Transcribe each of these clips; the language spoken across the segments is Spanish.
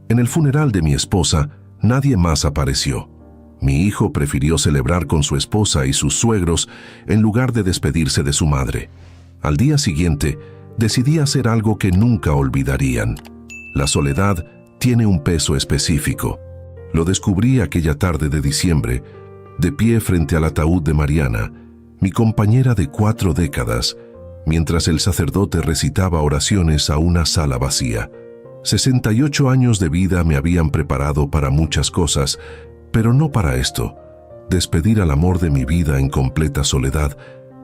En el funeral de mi esposa, nadie más apareció. Mi hijo prefirió celebrar con su esposa y sus suegros en lugar de despedirse de su madre. Al día siguiente, decidí hacer algo que nunca olvidarían. La soledad tiene un peso específico. Lo descubrí aquella tarde de diciembre, de pie frente al ataúd de Mariana, mi compañera de 4 décadas, mientras el sacerdote recitaba oraciones a una sala vacía. 68 años de vida me habían preparado para muchas cosas, pero no para esto: despedir al amor de mi vida en completa soledad,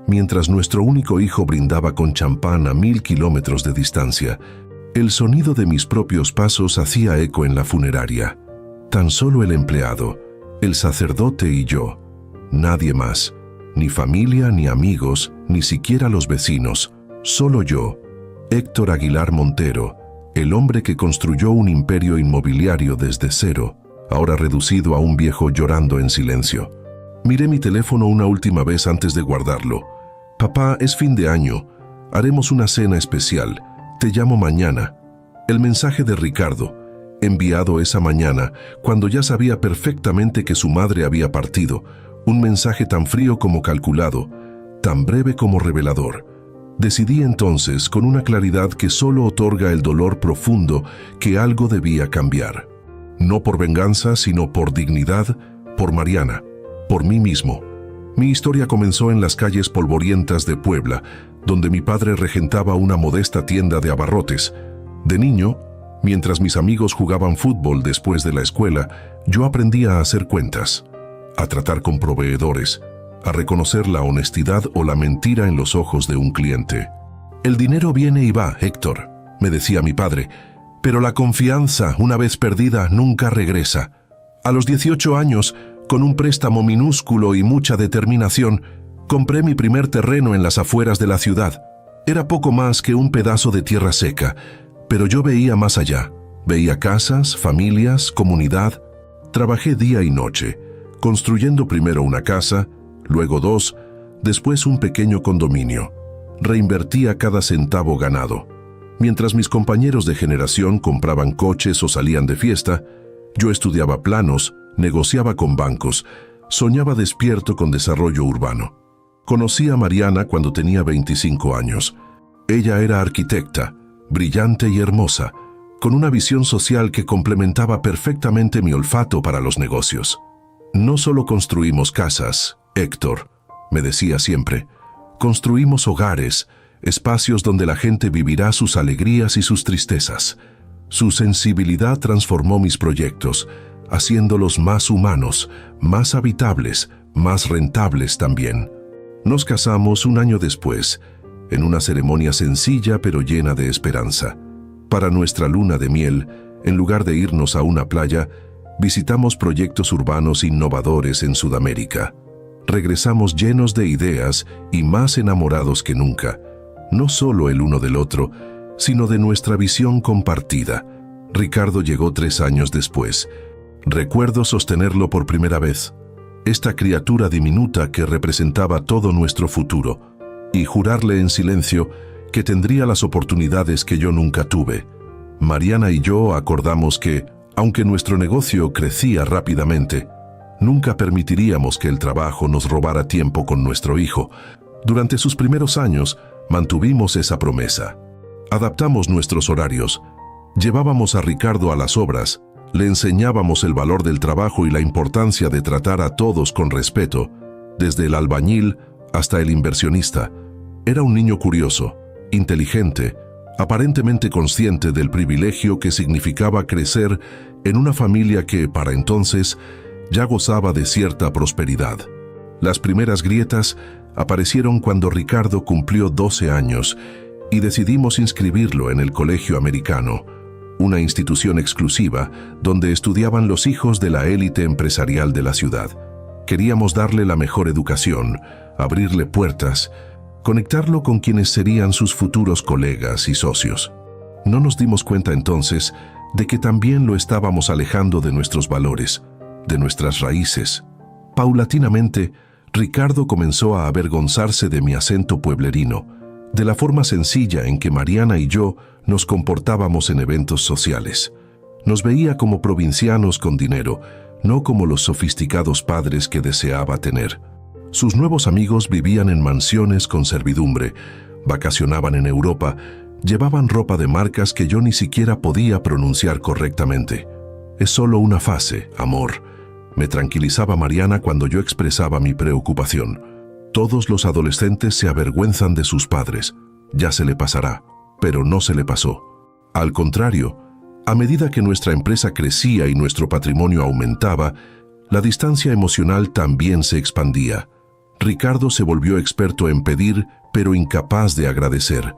mientras nuestro único hijo brindaba con champán a 1000 kilómetros de distancia. El sonido de mis propios pasos hacía eco en la funeraria. Tan solo el empleado, el sacerdote y yo. Nadie más. Ni familia, ni amigos, ni siquiera los vecinos. Solo yo, Héctor Aguilar Montero, el hombre que construyó un imperio inmobiliario desde cero, ahora reducido a un viejo llorando en silencio. Miré mi teléfono una última vez antes de guardarlo. Papá, es fin de año. Haremos una cena especial. Te llamo mañana. El mensaje de Ricardo, enviado esa mañana, cuando ya sabía perfectamente que su madre había partido. Un mensaje tan frío como calculado, tan breve como revelador. Decidí entonces, con una claridad que solo otorga el dolor profundo, que algo debía cambiar. No por venganza, sino por dignidad, por Mariana, por mí mismo. Mi historia comenzó en las calles polvorientas de Puebla, donde mi padre regentaba una modesta tienda de abarrotes. De niño, mientras mis amigos jugaban fútbol después de la escuela, yo aprendía a hacer cuentas, a tratar con proveedores, a reconocer la honestidad o la mentira en los ojos de un cliente. El dinero viene y va, Héctor, me decía mi padre, pero la confianza, una vez perdida, nunca regresa. A los 18 años, con un préstamo minúsculo y mucha determinación, compré mi primer terreno en las afueras de la ciudad. Era poco más que un pedazo de tierra seca, pero yo veía más allá. Veía casas, familias, comunidad. Trabajé día y noche, construyendo primero una casa, luego 2, después un pequeño condominio. Reinvertía cada centavo ganado. Mientras mis compañeros de generación compraban coches o salían de fiesta, yo estudiaba planos, negociaba con bancos, soñaba despierto con desarrollo urbano. Conocí a Mariana cuando tenía 25 años. Ella era arquitecta, brillante y hermosa, con una visión social que complementaba perfectamente mi olfato para los negocios. No solo construimos casas, Héctor, me decía siempre, construimos hogares, espacios donde la gente vivirá sus alegrías y sus tristezas. Su sensibilidad transformó mis proyectos, haciéndolos más humanos, más habitables, más rentables también. Nos casamos un año después, en una ceremonia sencilla pero llena de esperanza. Para nuestra luna de miel, en lugar de irnos a una playa, visitamos proyectos urbanos innovadores en Sudamérica. Regresamos llenos de ideas y más enamorados que nunca, no solo el uno del otro, sino de nuestra visión compartida. Ricardo llegó 3 años después. Recuerdo sostenerlo por primera vez, esta criatura diminuta que representaba todo nuestro futuro, y jurarle en silencio que tendría las oportunidades que yo nunca tuve. Mariana y yo acordamos que, aunque nuestro negocio crecía rápidamente, nunca permitiríamos que el trabajo nos robara tiempo con nuestro hijo. Durante sus primeros años, mantuvimos esa promesa. Adaptamos nuestros horarios, llevábamos a Ricardo a las obras, le enseñábamos el valor del trabajo y la importancia de tratar a todos con respeto, desde el albañil hasta el inversionista. Era un niño curioso, inteligente, aparentemente consciente del privilegio que significaba crecer en una familia que, para entonces, ya gozaba de cierta prosperidad. Las primeras grietas aparecieron cuando Ricardo cumplió 12 años y decidimos inscribirlo en el Colegio Americano, una institución exclusiva donde estudiaban los hijos de la élite empresarial de la ciudad. Queríamos darle la mejor educación, abrirle puertas, conectarlo con quienes serían sus futuros colegas y socios. No nos dimos cuenta entonces de que también lo estábamos alejando de nuestros valores, de nuestras raíces. Paulatinamente, Ricardo comenzó a avergonzarse de mi acento pueblerino, de la forma sencilla en que Mariana y yo nos comportábamos en eventos sociales. Nos veía como provincianos con dinero, no como los sofisticados padres que deseaba tener. Sus nuevos amigos vivían en mansiones con servidumbre, vacacionaban en Europa, llevaban ropa de marcas que yo ni siquiera podía pronunciar correctamente. Es solo una fase, amor. Me tranquilizaba Mariana cuando yo expresaba mi preocupación. Todos los adolescentes se avergüenzan de sus padres. Ya se le pasará, pero no se le pasó. Al contrario, a medida que nuestra empresa crecía y nuestro patrimonio aumentaba, la distancia emocional también se expandía. Ricardo se volvió experto en pedir, pero incapaz de agradecer.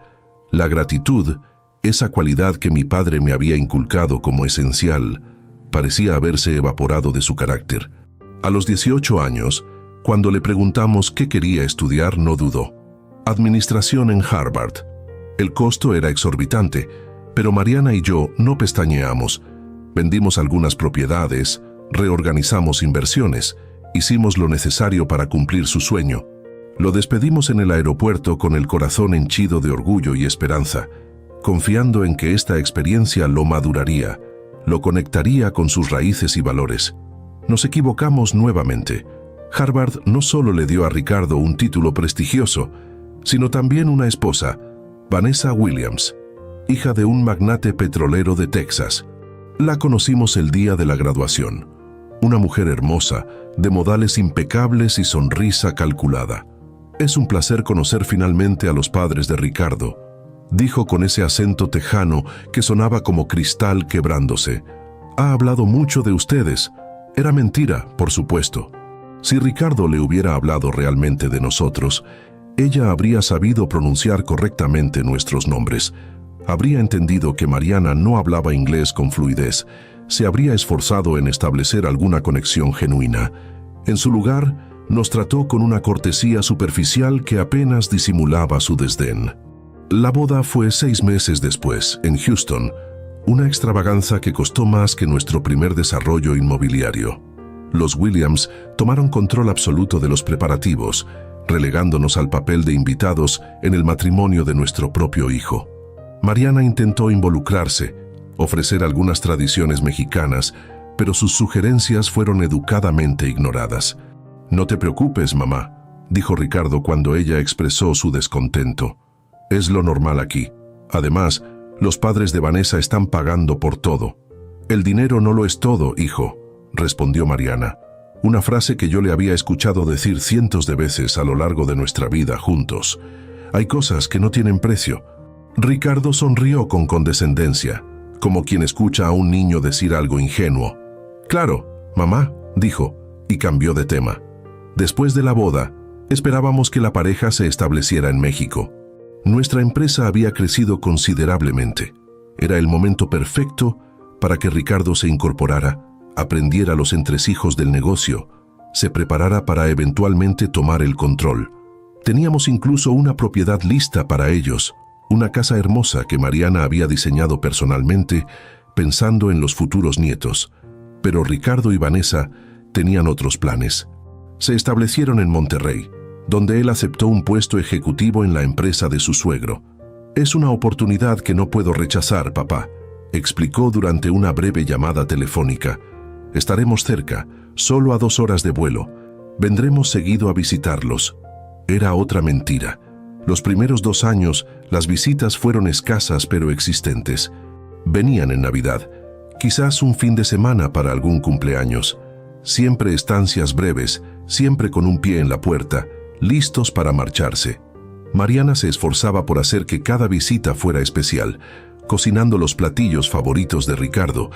La gratitud, esa cualidad que mi padre me había inculcado como esencial, parecía haberse evaporado de su carácter. A los 18 años, cuando le preguntamos qué quería estudiar, no dudó. Administración en Harvard. El costo era exorbitante, pero Mariana y yo no pestañeamos. Vendimos algunas propiedades, reorganizamos inversiones, hicimos lo necesario para cumplir su sueño. Lo despedimos en el aeropuerto con el corazón henchido de orgullo y esperanza, confiando en que esta experiencia lo maduraría, lo conectaría con sus raíces y valores. Nos equivocamos nuevamente. Harvard no solo le dio a Ricardo un título prestigioso, sino también una esposa, Vanessa Williams, hija de un magnate petrolero de Texas. La conocimos el día de la graduación. Una mujer hermosa, de modales impecables y sonrisa calculada. «Es un placer conocer finalmente a los padres de Ricardo», dijo con ese acento tejano que sonaba como cristal quebrándose. «Ha hablado mucho de ustedes». Era mentira, por supuesto. Si Ricardo le hubiera hablado realmente de nosotros, ella habría sabido pronunciar correctamente nuestros nombres. Habría entendido que Mariana no hablaba inglés con fluidez. Se habría esforzado en establecer alguna conexión genuina. En su lugar, nos trató con una cortesía superficial que apenas disimulaba su desdén. La boda fue 6 meses después, en Houston, una extravaganza que costó más que nuestro primer desarrollo inmobiliario. Los Williams tomaron control absoluto de los preparativos, relegándonos al papel de invitados en el matrimonio de nuestro propio hijo. Mariana intentó involucrarse, ofrecer algunas tradiciones mexicanas, pero sus sugerencias fueron educadamente ignoradas. «No te preocupes, mamá», dijo Ricardo cuando ella expresó su descontento. «Es lo normal aquí. Además, los padres de Vanessa están pagando por todo». «El dinero no lo es todo, hijo», respondió Mariana. Una frase que yo le había escuchado decir cientos de veces a lo largo de nuestra vida juntos. «Hay cosas que no tienen precio». Ricardo sonrió con condescendencia, como quien escucha a un niño decir algo ingenuo. «Claro, mamá», dijo, y cambió de tema. Después de la boda, esperábamos que la pareja se estableciera en México. Nuestra empresa había crecido considerablemente. Era el momento perfecto para que Ricardo se incorporara, aprendiera los entresijos del negocio, se preparara para eventualmente tomar el control. Teníamos incluso una propiedad lista para ellos, una casa hermosa que Mariana había diseñado personalmente, pensando en los futuros nietos. Pero Ricardo y Vanessa tenían otros planes. Se establecieron en Monterrey, donde él aceptó un puesto ejecutivo en la empresa de su suegro. «Es una oportunidad que no puedo rechazar, papá», explicó durante una breve llamada telefónica. «Estaremos cerca, solo a 2 horas de vuelo. Vendremos seguido a visitarlos». Era otra mentira. Los primeros 2 años, las visitas fueron escasas pero existentes. Venían en Navidad, quizás un fin de semana para algún cumpleaños. Siempre estancias breves, siempre con un pie en la puerta, listos para marcharse. Mariana se esforzaba por hacer que cada visita fuera especial, cocinando los platillos favoritos de Ricardo,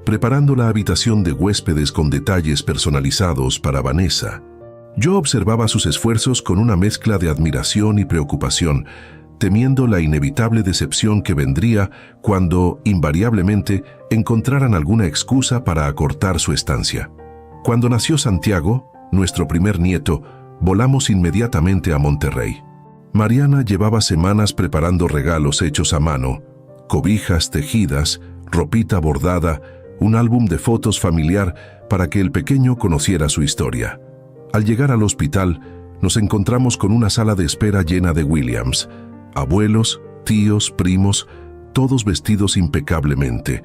preparando la habitación de huéspedes con detalles personalizados para Vanessa. Yo observaba sus esfuerzos con una mezcla de admiración y preocupación, temiendo la inevitable decepción que vendría cuando, invariablemente, encontraran alguna excusa para acortar su estancia. Cuando nació Santiago, nuestro primer nieto, volamos inmediatamente a Monterrey. Mariana llevaba semanas preparando regalos hechos a mano, cobijas tejidas, ropita bordada, un álbum de fotos familiar para que el pequeño conociera su historia. Al llegar al hospital, nos encontramos con una sala de espera llena de Williams, abuelos, tíos, primos, todos vestidos impecablemente,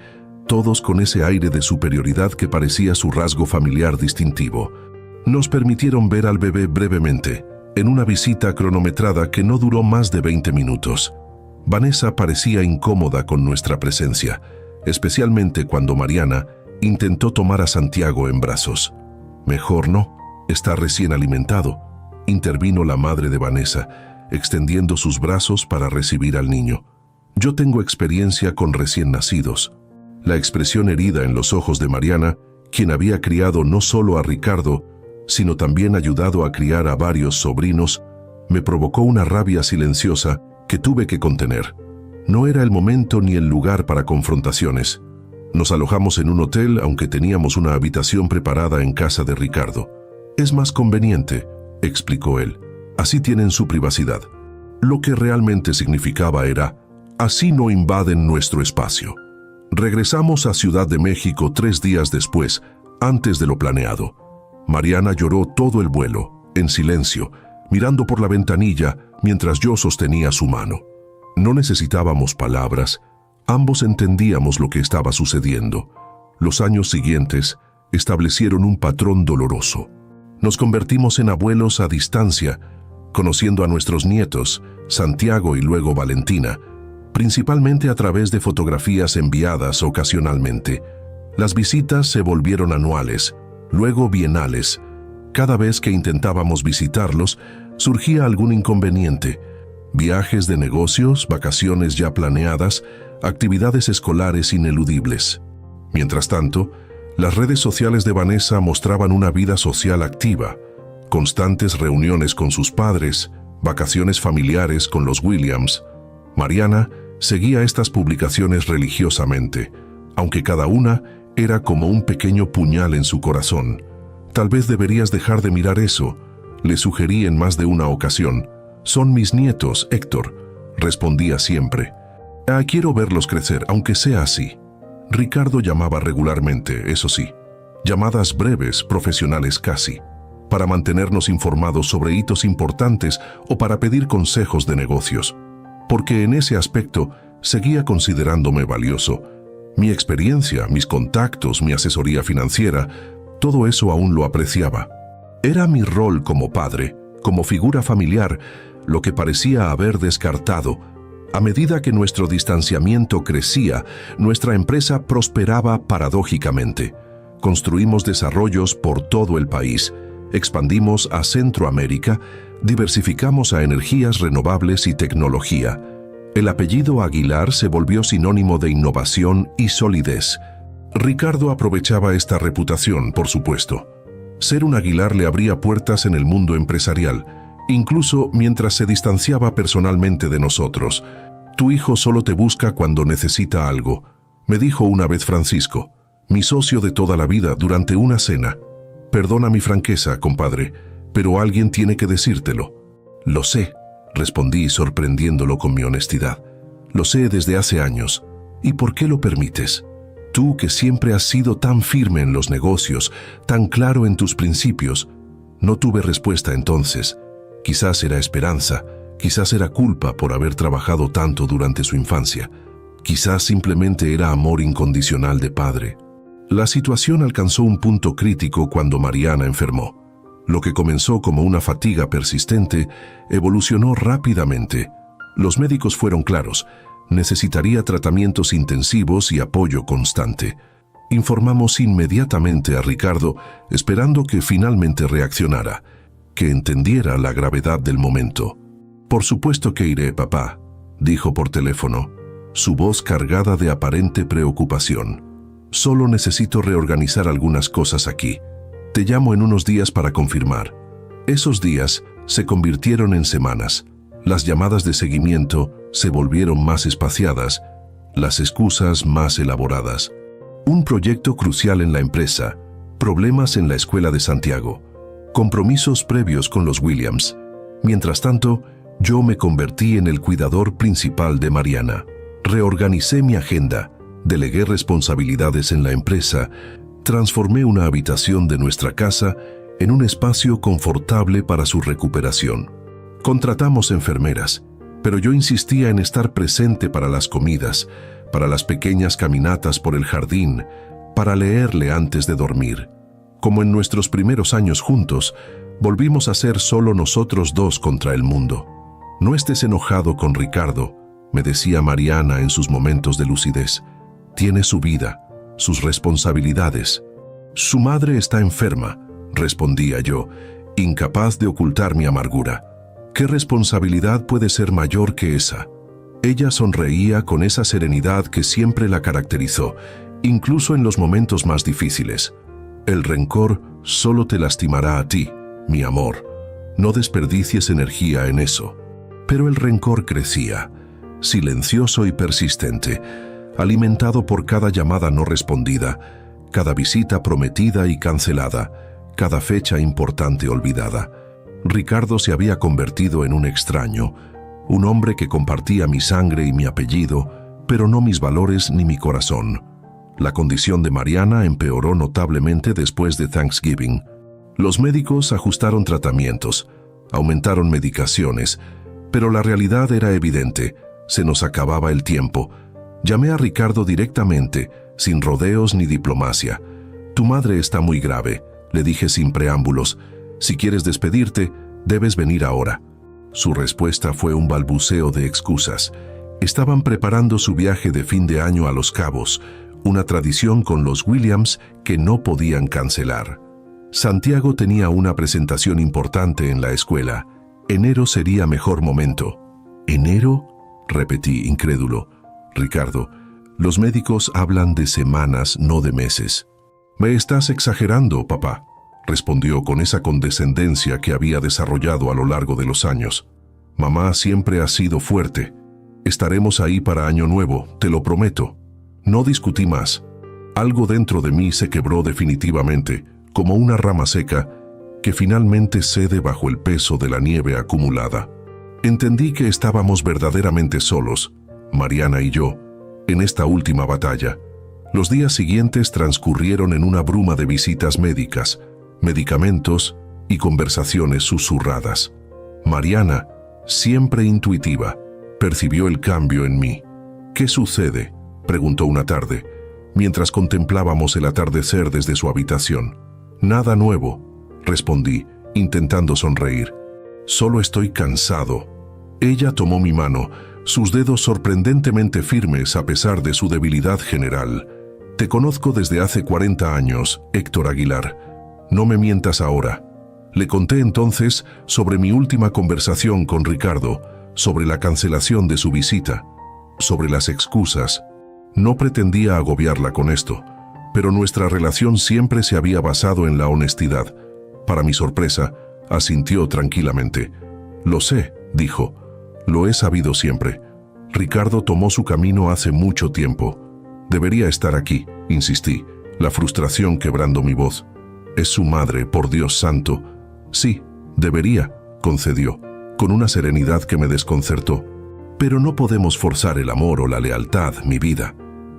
todos con ese aire de superioridad que parecía su rasgo familiar distintivo. Nos permitieron ver al bebé brevemente, en una visita cronometrada que no duró más de 20 minutos. Vanessa parecía incómoda con nuestra presencia, especialmente cuando Mariana intentó tomar a Santiago en brazos. «Mejor no, está recién alimentado», intervino la madre de Vanessa, extendiendo sus brazos para recibir al niño. «Yo tengo experiencia con recién nacidos». La expresión herida en los ojos de Mariana, quien había criado no solo a Ricardo, sino también ayudado a criar a varios sobrinos, me provocó una rabia silenciosa que tuve que contener. No era el momento ni el lugar para confrontaciones. Nos alojamos en un hotel, aunque teníamos una habitación preparada en casa de Ricardo. «Es más conveniente», explicó él. «Así tienen su privacidad». Lo que realmente significaba era: «Así no invaden nuestro espacio». Regresamos a Ciudad de México 3 días después, antes de lo planeado. Mariana lloró todo el vuelo, en silencio, mirando por la ventanilla mientras yo sostenía su mano. No necesitábamos palabras, ambos entendíamos lo que estaba sucediendo. Los años siguientes establecieron un patrón doloroso. Nos convertimos en abuelos a distancia, conociendo a nuestros nietos, Santiago y luego Valentina, principalmente a través de fotografías enviadas ocasionalmente. Las visitas se volvieron anuales, luego bienales. Cada vez que intentábamos visitarlos, surgía algún inconveniente: viajes de negocios, vacaciones ya planeadas, actividades escolares ineludibles. Mientras tanto, las redes sociales de Vanessa mostraban una vida social activa, constantes reuniones con sus padres, vacaciones familiares con los Williams. Mariana seguía estas publicaciones religiosamente, aunque cada una era como un pequeño puñal en su corazón. «Tal vez deberías dejar de mirar eso», le sugerí en más de una ocasión. «Son mis nietos, Héctor», respondía siempre. «Quiero verlos crecer, aunque sea así». Ricardo llamaba regularmente, eso sí, llamadas breves, profesionales casi, para mantenernos informados sobre hitos importantes o para pedir consejos de negocios, porque en ese aspecto seguía considerándome valioso. Mi experiencia, mis contactos, mi asesoría financiera, todo eso aún lo apreciaba. Era mi rol como padre, como figura familiar, lo que parecía haber descartado. A medida que nuestro distanciamiento crecía, nuestra empresa prosperaba paradójicamente. Construimos desarrollos por todo el país, expandimos a Centroamérica, diversificamos a energías renovables y tecnología. El apellido Aguilar se volvió sinónimo de innovación y solidez. Ricardo aprovechaba esta reputación, por supuesto. Ser un Aguilar le abría puertas en el mundo empresarial, incluso mientras se distanciaba personalmente de nosotros. «Tu hijo solo te busca cuando necesita algo», me dijo una vez Francisco, mi socio de toda la vida, durante una cena. «Perdona mi franqueza, compadre, pero alguien tiene que decírtelo». «Lo sé», respondí sorprendiéndolo con mi honestidad. «Lo sé desde hace años. ¿Y por qué lo permites? Tú que siempre has sido tan firme en los negocios, tan claro en tus principios». No tuve respuesta entonces. Quizás era esperanza, quizás era culpa por haber trabajado tanto durante su infancia. Quizás simplemente era amor incondicional de padre. La situación alcanzó un punto crítico cuando Mariana enfermó. Lo que comenzó como una fatiga persistente evolucionó rápidamente. Los médicos fueron claros: necesitaría tratamientos intensivos y apoyo constante. Informamos inmediatamente a Ricardo, esperando que finalmente reaccionara, que entendiera la gravedad del momento. «Por supuesto que iré, papá», dijo por teléfono, su voz cargada de aparente preocupación. «Solo necesito reorganizar algunas cosas aquí. Te llamo en unos días para confirmar». Esos días se convirtieron en semanas. Las llamadas de seguimiento se volvieron más espaciadas, las excusas más elaboradas. Un proyecto crucial en la empresa, problemas en la escuela de Santiago, compromisos previos con los Williams. Mientras tanto, yo me convertí en el cuidador principal de Mariana. Reorganicé mi agenda, delegué responsabilidades en la empresa, transformé una habitación de nuestra casa en un espacio confortable para su recuperación. Contratamos enfermeras, pero yo insistía en estar presente para las comidas, para las pequeñas caminatas por el jardín, para leerle antes de dormir. Como en nuestros primeros años juntos, volvimos a ser solo nosotros dos contra el mundo. No estés enojado con Ricardo, me decía Mariana en sus momentos de lucidez. Tiene su vida, sus responsabilidades. Su madre está enferma, respondía yo, incapaz de ocultar mi amargura. ¿Qué responsabilidad puede ser mayor que esa? Ella sonreía con esa serenidad que siempre la caracterizó, incluso en los momentos más difíciles. El rencor solo te lastimará a ti, mi amor. No desperdicies energía en eso. Pero el rencor crecía, silencioso y persistente, alimentado por cada llamada no respondida, cada visita prometida y cancelada, cada fecha importante olvidada. Ricardo se había convertido en un extraño, un hombre que compartía mi sangre y mi apellido, pero no mis valores ni mi corazón. La condición de Mariana empeoró notablemente después de Thanksgiving. Los médicos ajustaron tratamientos, aumentaron medicaciones, pero la realidad era evidente, se nos acababa el tiempo. Llamé a Ricardo directamente, sin rodeos ni diplomacia. Tu madre está muy grave, le dije sin preámbulos. Si quieres despedirte, debes venir ahora. Su respuesta fue un balbuceo de excusas. Estaban preparando su viaje de fin de año a Los Cabos, una tradición con los Williams que no podían cancelar. Santiago tenía una presentación importante en la escuela. Enero sería mejor momento. ¿Enero?, repetí, incrédulo. Ricardo, los médicos hablan de semanas, no de meses. Me estás exagerando, papá, respondió con esa condescendencia que había desarrollado a lo largo de los años. Mamá siempre ha sido fuerte. Estaremos ahí para Año Nuevo, te lo prometo. No discutí más. Algo dentro de mí se quebró definitivamente, como una rama seca, que finalmente cede bajo el peso de la nieve acumulada. Entendí que estábamos verdaderamente solos, Mariana y yo, en esta última batalla. Los días siguientes transcurrieron en una bruma de visitas médicas, medicamentos y conversaciones susurradas. Mariana, siempre intuitiva, percibió el cambio en mí. ¿Qué sucede?, preguntó una tarde, mientras contemplábamos el atardecer desde su habitación. Nada nuevo, respondí, intentando sonreír. Solo estoy cansado. Ella tomó mi mano, sus dedos sorprendentemente firmes a pesar de su debilidad general. Te conozco desde hace 40 años, Héctor Aguilar. No me mientas ahora. Le conté entonces sobre mi última conversación con Ricardo, sobre la cancelación de su visita, sobre las excusas. No pretendía agobiarla con esto, pero nuestra relación siempre se había basado en la honestidad. Para mi sorpresa, asintió tranquilamente. Lo sé, dijo. Lo he sabido siempre. Ricardo tomó su camino hace mucho tiempo. Debería estar aquí, insistí, la frustración quebrando mi voz. Es su madre, por Dios santo. Sí, debería, concedió, con una serenidad que me desconcertó. Pero no podemos forzar el amor o la lealtad, mi vida.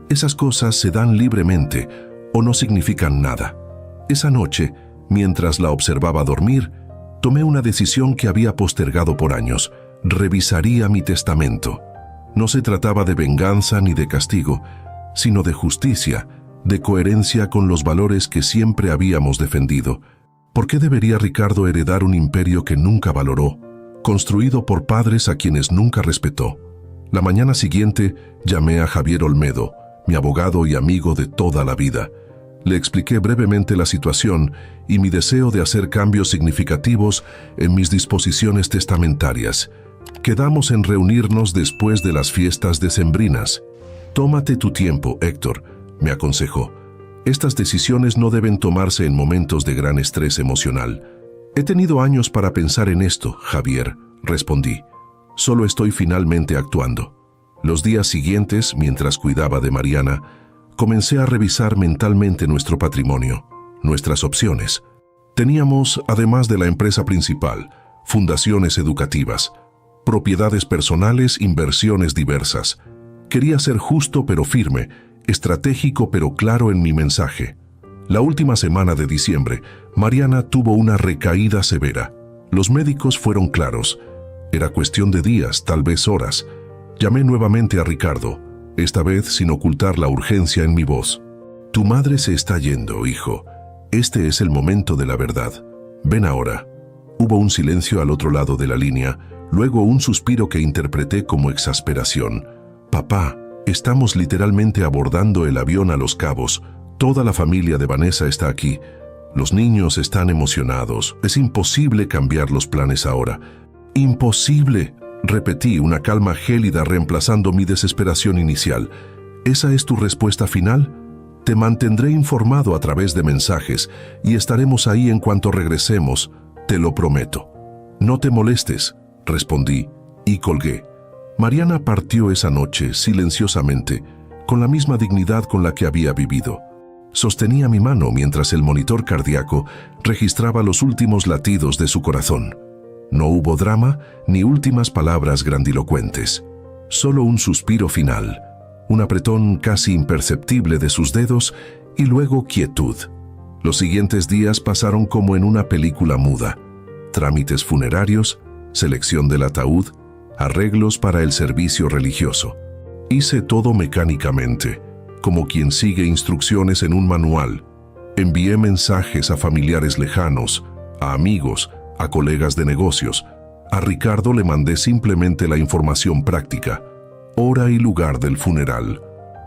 Esas cosas se dan libremente o no significan nada. Esa noche, mientras la observaba dormir, tomé una decisión que había postergado por años. Revisaría mi testamento. No se trataba de venganza ni de castigo, sino de justicia, de coherencia con los valores que siempre habíamos defendido. ¿Por qué debería Ricardo heredar un imperio que nunca valoró, construido por padres a quienes nunca respetó? La mañana siguiente llamé a Javier Olmedo, mi abogado y amigo de toda la vida. Le expliqué brevemente la situación y mi deseo de hacer cambios significativos en mis disposiciones testamentarias. Quedamos en reunirnos después de las fiestas decembrinas. Tómate tu tiempo, Héctor, me aconsejó. Estas decisiones no deben tomarse en momentos de gran estrés emocional. He tenido años para pensar en esto, Javier, respondí. Solo estoy finalmente actuando. Los días siguientes, mientras cuidaba de Mariana, comencé a revisar mentalmente nuestro patrimonio, nuestras opciones. Teníamos, además de la empresa principal, fundaciones educativas, propiedades personales, inversiones diversas. Quería ser justo pero firme, estratégico pero claro en mi mensaje. La última semana de diciembre, Mariana tuvo una recaída severa. Los médicos fueron claros. Era cuestión de días, tal vez horas. Llamé nuevamente a Ricardo. esta vez sin ocultar la urgencia en mi voz. Tu madre se está yendo, hijo. Este es el momento de la verdad. Ven ahora. Hubo un silencio al otro lado de la línea, luego un suspiro que interpreté como exasperación. Papá, estamos literalmente abordando el avión a Los Cabos. Toda la familia de Vanessa está aquí. Los niños están emocionados. Es imposible cambiar los planes ahora. ¡Imposible!, repetí, una calma gélida reemplazando mi desesperación inicial. ¿Esa es tu respuesta final? Te mantendré informado a través de mensajes y estaremos ahí en cuanto regresemos, te lo prometo. No te molestes, respondí y colgué. Mariana partió esa noche silenciosamente, con la misma dignidad con la que había vivido. Sostenía mi mano mientras el monitor cardíaco registraba los últimos latidos de su corazón. No hubo drama ni últimas palabras grandilocuentes. Solo un suspiro final, un apretón casi imperceptible de sus dedos y luego quietud. Los siguientes días pasaron como en una película muda. Trámites funerarios, selección del ataúd, arreglos para el servicio religioso. Hice todo mecánicamente, como quien sigue instrucciones en un manual. Envié mensajes a familiares lejanos, a amigos, a colegas de negocios. A Ricardo le mandé simplemente la información práctica, hora y lugar del funeral.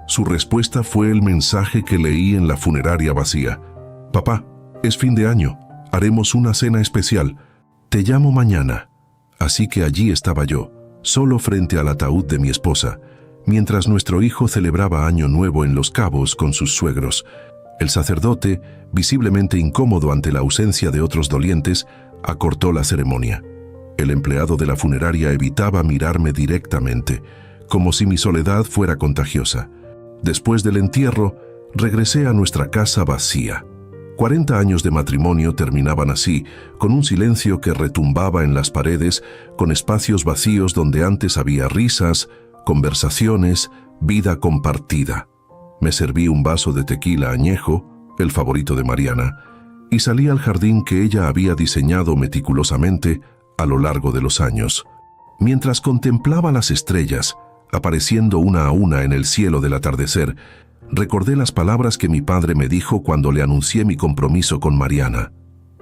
Su respuesta fue el mensaje que leí en la funeraria vacía. Papá, es fin de año, haremos una cena especial. Te llamo mañana. Así que allí estaba yo, solo frente al ataúd de mi esposa, mientras nuestro hijo celebraba Año Nuevo en Los Cabos con sus suegros. El sacerdote, visiblemente incómodo ante la ausencia de otros dolientes, acortó la ceremonia. El empleado de la funeraria evitaba mirarme directamente, como si mi soledad fuera contagiosa. Después del entierro, regresé a nuestra casa vacía. 40 años de matrimonio terminaban así, con un silencio que retumbaba en las paredes, con espacios vacíos donde antes había risas, conversaciones, vida compartida. Me serví un vaso de tequila añejo, el favorito de Mariana, y salí al jardín que ella había diseñado meticulosamente a lo largo de los años. Mientras contemplaba las estrellas, apareciendo una a una en el cielo del atardecer, recordé las palabras que mi padre me dijo cuando le anuncié mi compromiso con Mariana.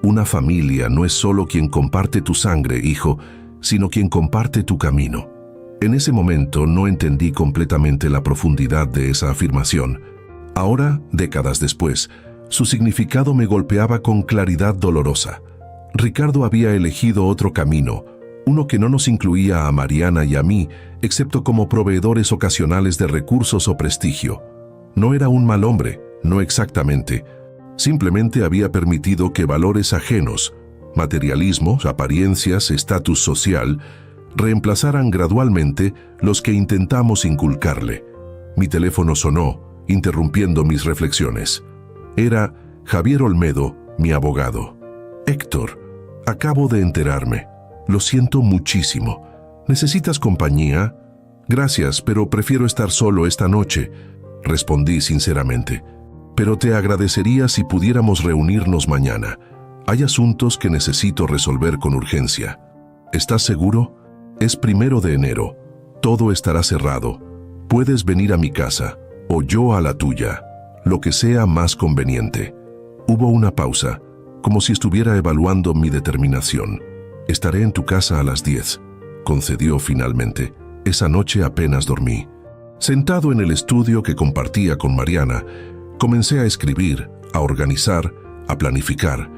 Una familia no es solo quien comparte tu sangre, hijo, sino quien comparte tu camino. En ese momento no entendí completamente la profundidad de esa afirmación. Ahora, décadas después, su significado me golpeaba con claridad dolorosa. Ricardo había elegido otro camino, uno que no nos incluía a Mariana y a mí, excepto como proveedores ocasionales de recursos o prestigio. No era un mal hombre, no exactamente. Simplemente había permitido que valores ajenos, materialismo, apariencias, estatus social, reemplazaran gradualmente los que intentamos inculcarle. Mi teléfono sonó, interrumpiendo mis reflexiones. Era Javier Olmedo, mi abogado. Héctor, acabo de enterarme. Lo siento muchísimo. ¿Necesitas compañía? Gracias, pero prefiero estar solo esta noche, respondí sinceramente. Pero te agradecería si pudiéramos reunirnos mañana. Hay asuntos que necesito resolver con urgencia. ¿Estás seguro? Es 1 de enero. Todo estará cerrado. Puedes venir a mi casa, o yo a la tuya. Lo que sea más conveniente. Hubo una pausa, como si estuviera evaluando mi determinación. Estaré en tu casa a las 10, concedió finalmente. Esa noche apenas dormí. Sentado en el estudio que compartía con Mariana, comencé a escribir, a organizar, a planificar.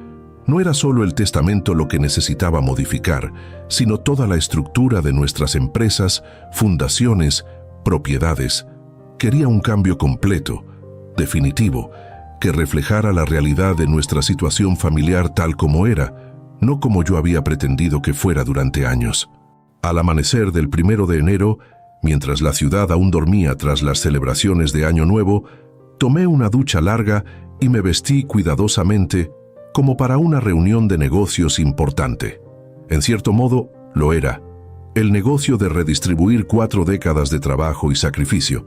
No era solo el testamento lo que necesitaba modificar, sino toda la estructura de nuestras empresas, fundaciones, propiedades. Quería un cambio completo, definitivo, que reflejara la realidad de nuestra situación familiar tal como era, no como yo había pretendido que fuera durante años. Al amanecer del 1 de enero, mientras la ciudad aún dormía tras las celebraciones de Año Nuevo, tomé una ducha larga y me vestí cuidadosamente como para una reunión de negocios importante. En cierto modo, lo era. El negocio de redistribuir 4 décadas de trabajo y sacrificio.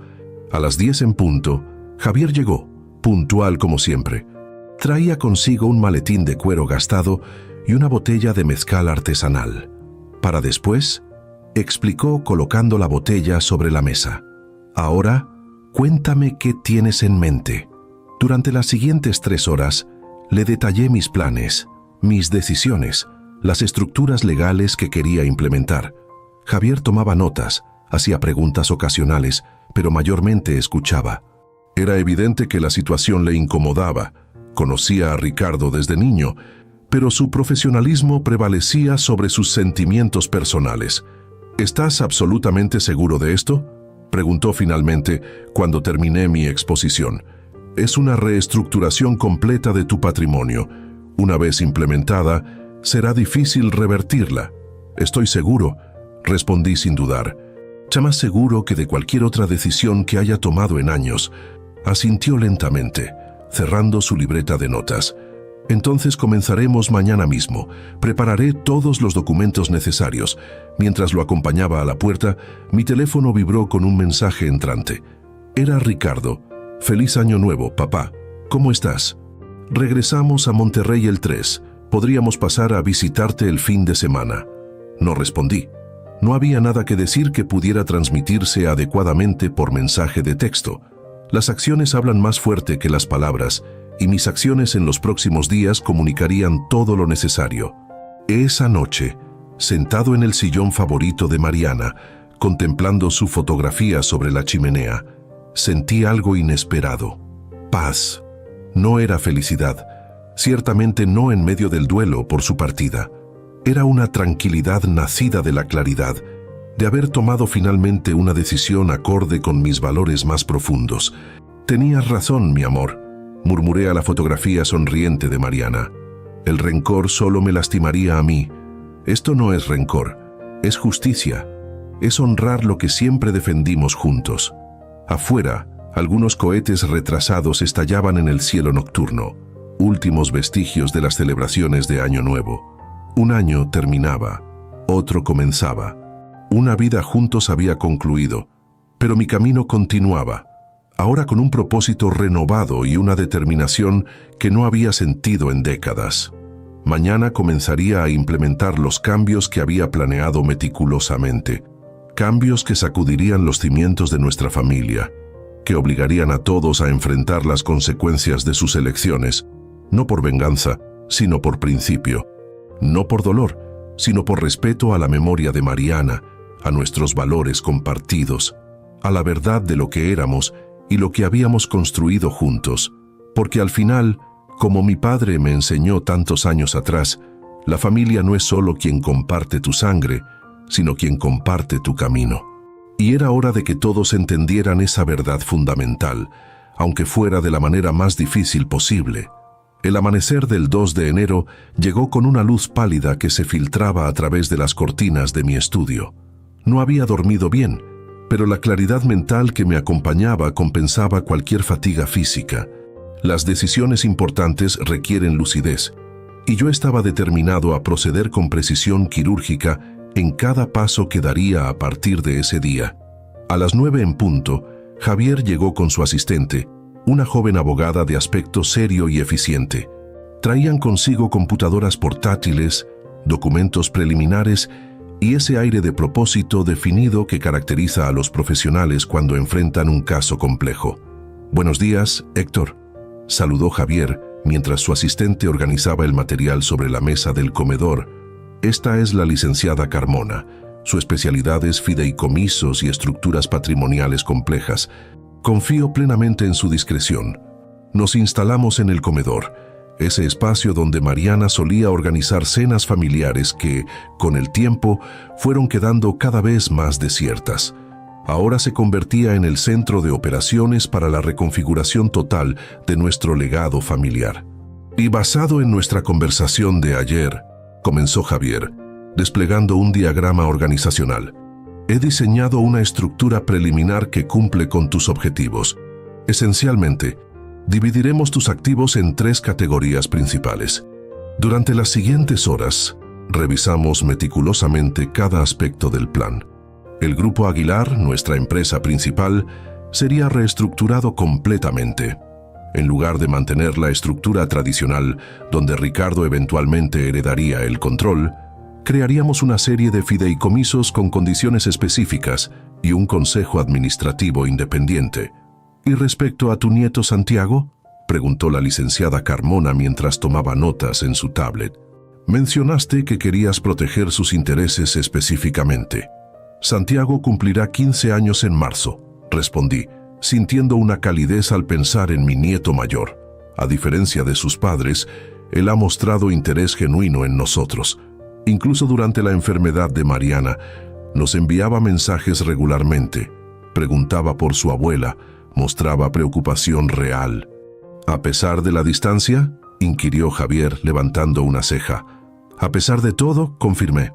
A las 10 en punto, Javier llegó, puntual como siempre. Traía consigo un maletín de cuero gastado y una botella de mezcal artesanal. Para después, explicó colocando la botella sobre la mesa. Ahora, Cuéntame qué tienes en mente. Durante las siguientes 3 horas, le detallé mis planes, mis decisiones, las estructuras legales que quería implementar. Javier tomaba notas, hacía preguntas ocasionales, pero mayormente escuchaba. Era evidente que la situación le incomodaba. Conocía a Ricardo desde niño, pero su profesionalismo prevalecía sobre sus sentimientos personales. ¿Estás absolutamente seguro de esto?, preguntó finalmente cuando terminé mi exposición. Es una reestructuración completa de tu patrimonio. Una vez implementada, será difícil revertirla. Estoy seguro, respondí sin dudar. Ya más seguro que de cualquier otra decisión que haya tomado en años. Asintió lentamente, cerrando su libreta de notas. Entonces comenzaremos mañana mismo. Prepararé todos los documentos necesarios. Mientras lo acompañaba a la puerta, mi teléfono vibró con un mensaje entrante. Era Ricardo. Feliz año nuevo, papá. ¿Cómo estás? Regresamos a Monterrey el 3. Podríamos pasar a visitarte el fin de semana. No respondí. No había nada que decir que pudiera transmitirse adecuadamente por mensaje de texto. Las acciones hablan más fuerte que las palabras, y mis acciones en los próximos días comunicarían todo lo necesario. Esa noche, sentado en el sillón favorito de Mariana, contemplando su fotografía sobre la chimenea, sentí algo inesperado. Paz. No era felicidad, ciertamente no en medio del duelo por su partida. Era una tranquilidad nacida de la claridad, de haber tomado finalmente una decisión acorde con mis valores más profundos. Tenías razón, mi amor, murmuré a la fotografía sonriente de Mariana. El rencor solo me lastimaría a mí. Esto no es rencor, es justicia. Es honrar lo que siempre defendimos juntos. Afuera, algunos cohetes retrasados estallaban en el cielo nocturno, últimos vestigios de las celebraciones de Año Nuevo. Un año terminaba, otro comenzaba. Una vida juntos había concluido, pero mi camino continuaba, ahora con un propósito renovado y una determinación que no había sentido en décadas. Mañana comenzaría a implementar los cambios que había planeado meticulosamente, cambios que sacudirían los cimientos de nuestra familia, que obligarían a todos a enfrentar las consecuencias de sus elecciones, no por venganza, sino por principio, no por dolor, sino por respeto a la memoria de Mariana, a nuestros valores compartidos, a la verdad de lo que éramos y lo que habíamos construido juntos, porque al final, como mi padre me enseñó tantos años atrás, la familia no es solo quien comparte tu sangre, sino quien comparte tu camino. Y era hora de que todos entendieran esa verdad fundamental, aunque fuera de la manera más difícil posible. El amanecer del 2 de enero llegó con una luz pálida que se filtraba a través de las cortinas de mi estudio. No había dormido bien, pero la claridad mental que me acompañaba compensaba cualquier fatiga física. Las decisiones importantes requieren lucidez, y yo estaba determinado a proceder con precisión quirúrgica en cada paso que daría a partir de ese día. A las 9 en punto, Javier llegó con su asistente, una joven abogada de aspecto serio y eficiente. Traían consigo computadoras portátiles, documentos preliminares y ese aire de propósito definido que caracteriza a los profesionales cuando enfrentan un caso complejo. «Buenos días, Héctor», saludó Javier mientras su asistente organizaba el material sobre la mesa del comedor. Esta es la licenciada Carmona. Su especialidad es fideicomisos y estructuras patrimoniales complejas. Confío plenamente en su discreción. Nos instalamos en el comedor, ese espacio donde Mariana solía organizar cenas familiares que, con el tiempo, fueron quedando cada vez más desiertas. Ahora se convertía en el centro de operaciones para la reconfiguración total de nuestro legado familiar. Y basado en nuestra conversación de ayer, comenzó Javier, desplegando un diagrama organizacional. He diseñado una estructura preliminar que cumple con tus objetivos. Esencialmente, dividiremos tus activos en 3 categorías principales. Durante las siguientes horas, revisamos meticulosamente cada aspecto del plan. El Grupo Aguilar, nuestra empresa principal, sería reestructurado completamente. En lugar de mantener la estructura tradicional, donde Ricardo eventualmente heredaría el control, crearíamos una serie de fideicomisos con condiciones específicas y un consejo administrativo independiente. ¿Y respecto a tu nieto Santiago?, preguntó la licenciada Carmona mientras tomaba notas en su tablet. Mencionaste que querías proteger sus intereses específicamente. Santiago cumplirá 15 años en marzo, respondí, sintiendo una calidez al pensar en mi nieto mayor. A diferencia de sus padres, él ha mostrado interés genuino en nosotros. Incluso durante la enfermedad de Mariana, nos enviaba mensajes regularmente, preguntaba por su abuela, mostraba preocupación real. ¿A pesar de la distancia?, inquirió Javier levantando una ceja. A pesar de todo, confirmé.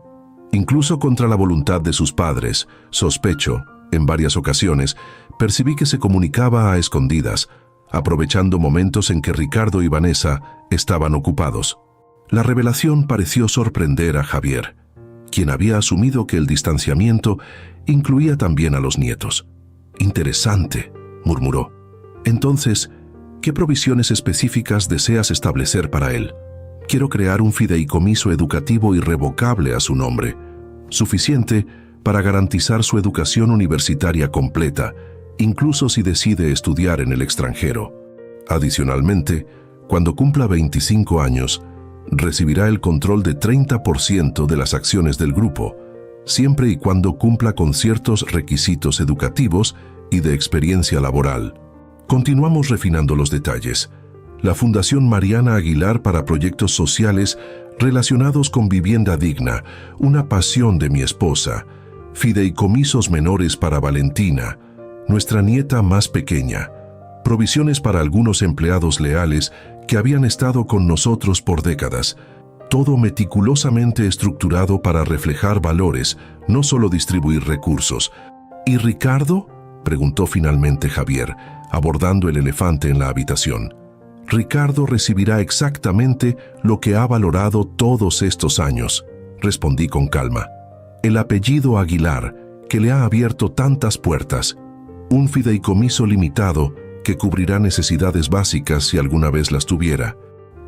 Incluso contra la voluntad de sus padres, sospecho, en varias ocasiones, percibí que se comunicaba a escondidas, aprovechando momentos en que Ricardo y Vanessa estaban ocupados. La revelación pareció sorprender a Javier, quien había asumido que el distanciamiento incluía también a los nietos. Interesante, murmuró. Entonces, ¿qué provisiones específicas deseas establecer para él? Quiero crear un fideicomiso educativo irrevocable a su nombre, suficiente para garantizar su educación universitaria completa, incluso si decide estudiar en el extranjero. Adicionalmente, cuando cumpla 25 años, recibirá el control de 30% de las acciones del grupo, siempre y cuando cumpla con ciertos requisitos educativos y de experiencia laboral. Continuamos refinando los detalles. La Fundación Mariana Aguilar para proyectos sociales relacionados con vivienda digna, una pasión de mi esposa, fideicomisos menores para Valentina, nuestra nieta más pequeña, provisiones para algunos empleados leales que habían estado con nosotros por décadas, todo meticulosamente estructurado para reflejar valores, no solo distribuir recursos. ¿Y Ricardo?, preguntó finalmente Javier, abordando el elefante en la habitación. Ricardo recibirá exactamente lo que ha valorado todos estos años, respondí con calma. El apellido Aguilar, que le ha abierto tantas puertas, un fideicomiso limitado que cubrirá necesidades básicas si alguna vez las tuviera,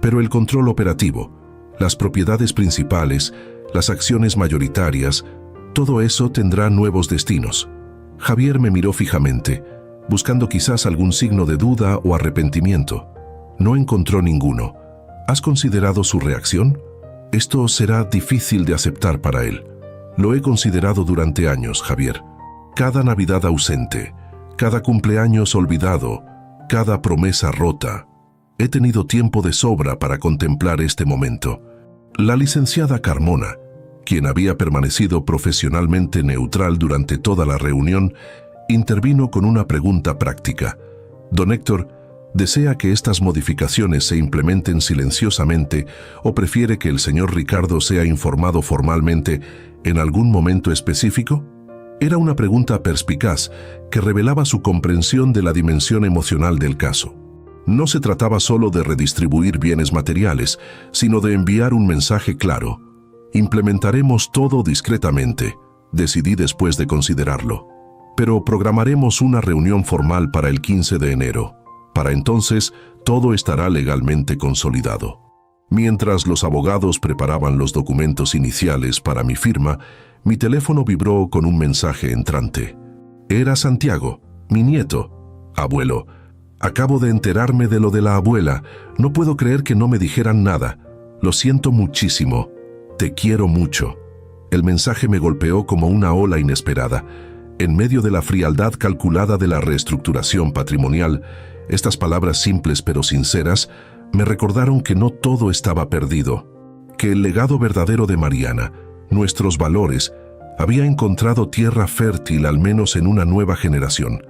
pero el control operativo, las propiedades principales, las acciones mayoritarias, todo eso tendrá nuevos destinos. Javier me miró fijamente, buscando quizás algún signo de duda o arrepentimiento. No encontró ninguno. ¿Has considerado su reacción? Esto será difícil de aceptar para él. Lo he considerado durante años, Javier. Cada Navidad ausente, cada cumpleaños olvidado, cada promesa rota. He tenido tiempo de sobra para contemplar este momento. La licenciada Carmona, quien había permanecido profesionalmente neutral durante toda la reunión, intervino con una pregunta práctica. Don Héctor, ¿desea que estas modificaciones se implementen silenciosamente o prefiere que el señor Ricardo sea informado formalmente en algún momento específico? Era una pregunta perspicaz que revelaba su comprensión de la dimensión emocional del caso. No se trataba solo de redistribuir bienes materiales, sino de enviar un mensaje claro. Implementaremos todo discretamente, decidí después de considerarlo. Pero programaremos una reunión formal para el 15 de enero. Para entonces, todo estará legalmente consolidado. Mientras los abogados preparaban los documentos iniciales para mi firma, mi teléfono vibró con un mensaje entrante. Era Santiago, mi nieto. Abuelo, acabo de enterarme de lo de la abuela. No puedo creer que no me dijeran nada. Lo siento muchísimo. Te quiero mucho. El mensaje me golpeó como una ola inesperada. En medio de la frialdad calculada de la reestructuración patrimonial, estas palabras simples pero sinceras me recordaron que no todo estaba perdido, que el legado verdadero de Mariana, nuestros valores, había encontrado tierra fértil al menos en una nueva generación.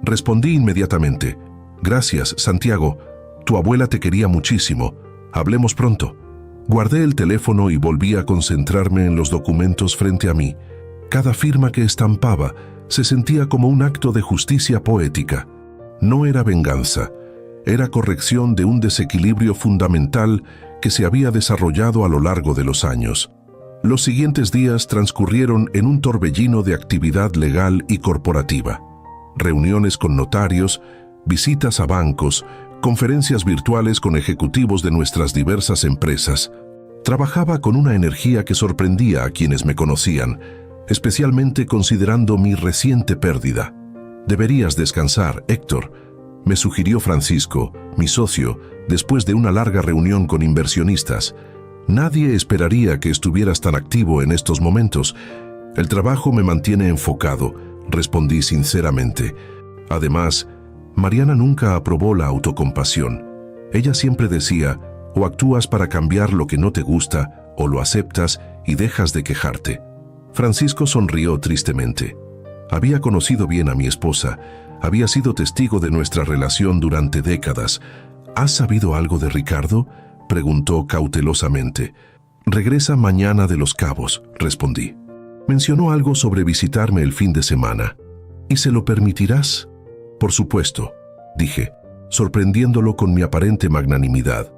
Respondí inmediatamente. Gracias, Santiago. Tu abuela te quería muchísimo. Hablemos pronto. Guardé el teléfono y volví a concentrarme en los documentos frente a mí. Cada firma que estampaba se sentía como un acto de justicia poética. No era venganza, era corrección de un desequilibrio fundamental que se había desarrollado a lo largo de los años. Los siguientes días transcurrieron en un torbellino de actividad legal y corporativa. Reuniones con notarios, visitas a bancos, conferencias virtuales con ejecutivos de nuestras diversas empresas. Trabajaba con una energía que sorprendía a quienes me conocían, especialmente considerando mi reciente pérdida. Deberías descansar, Héctor, me sugirió Francisco, mi socio, después de una larga reunión con inversionistas. Nadie esperaría que estuvieras tan activo en estos momentos. El trabajo me mantiene enfocado, respondí sinceramente. Además, Mariana nunca aprobó la autocompasión. Ella siempre decía, o actúas para cambiar lo que no te gusta, o lo aceptas y dejas de quejarte. Francisco sonrió tristemente. Había conocido bien a mi esposa, había sido testigo de nuestra relación durante décadas. ¿Has sabido algo de Ricardo?, preguntó cautelosamente. Regresa mañana de Los Cabos, respondí. Mencionó algo sobre visitarme el fin de semana. ¿Y se lo permitirás? Por supuesto, dije, sorprendiéndolo con mi aparente magnanimidad.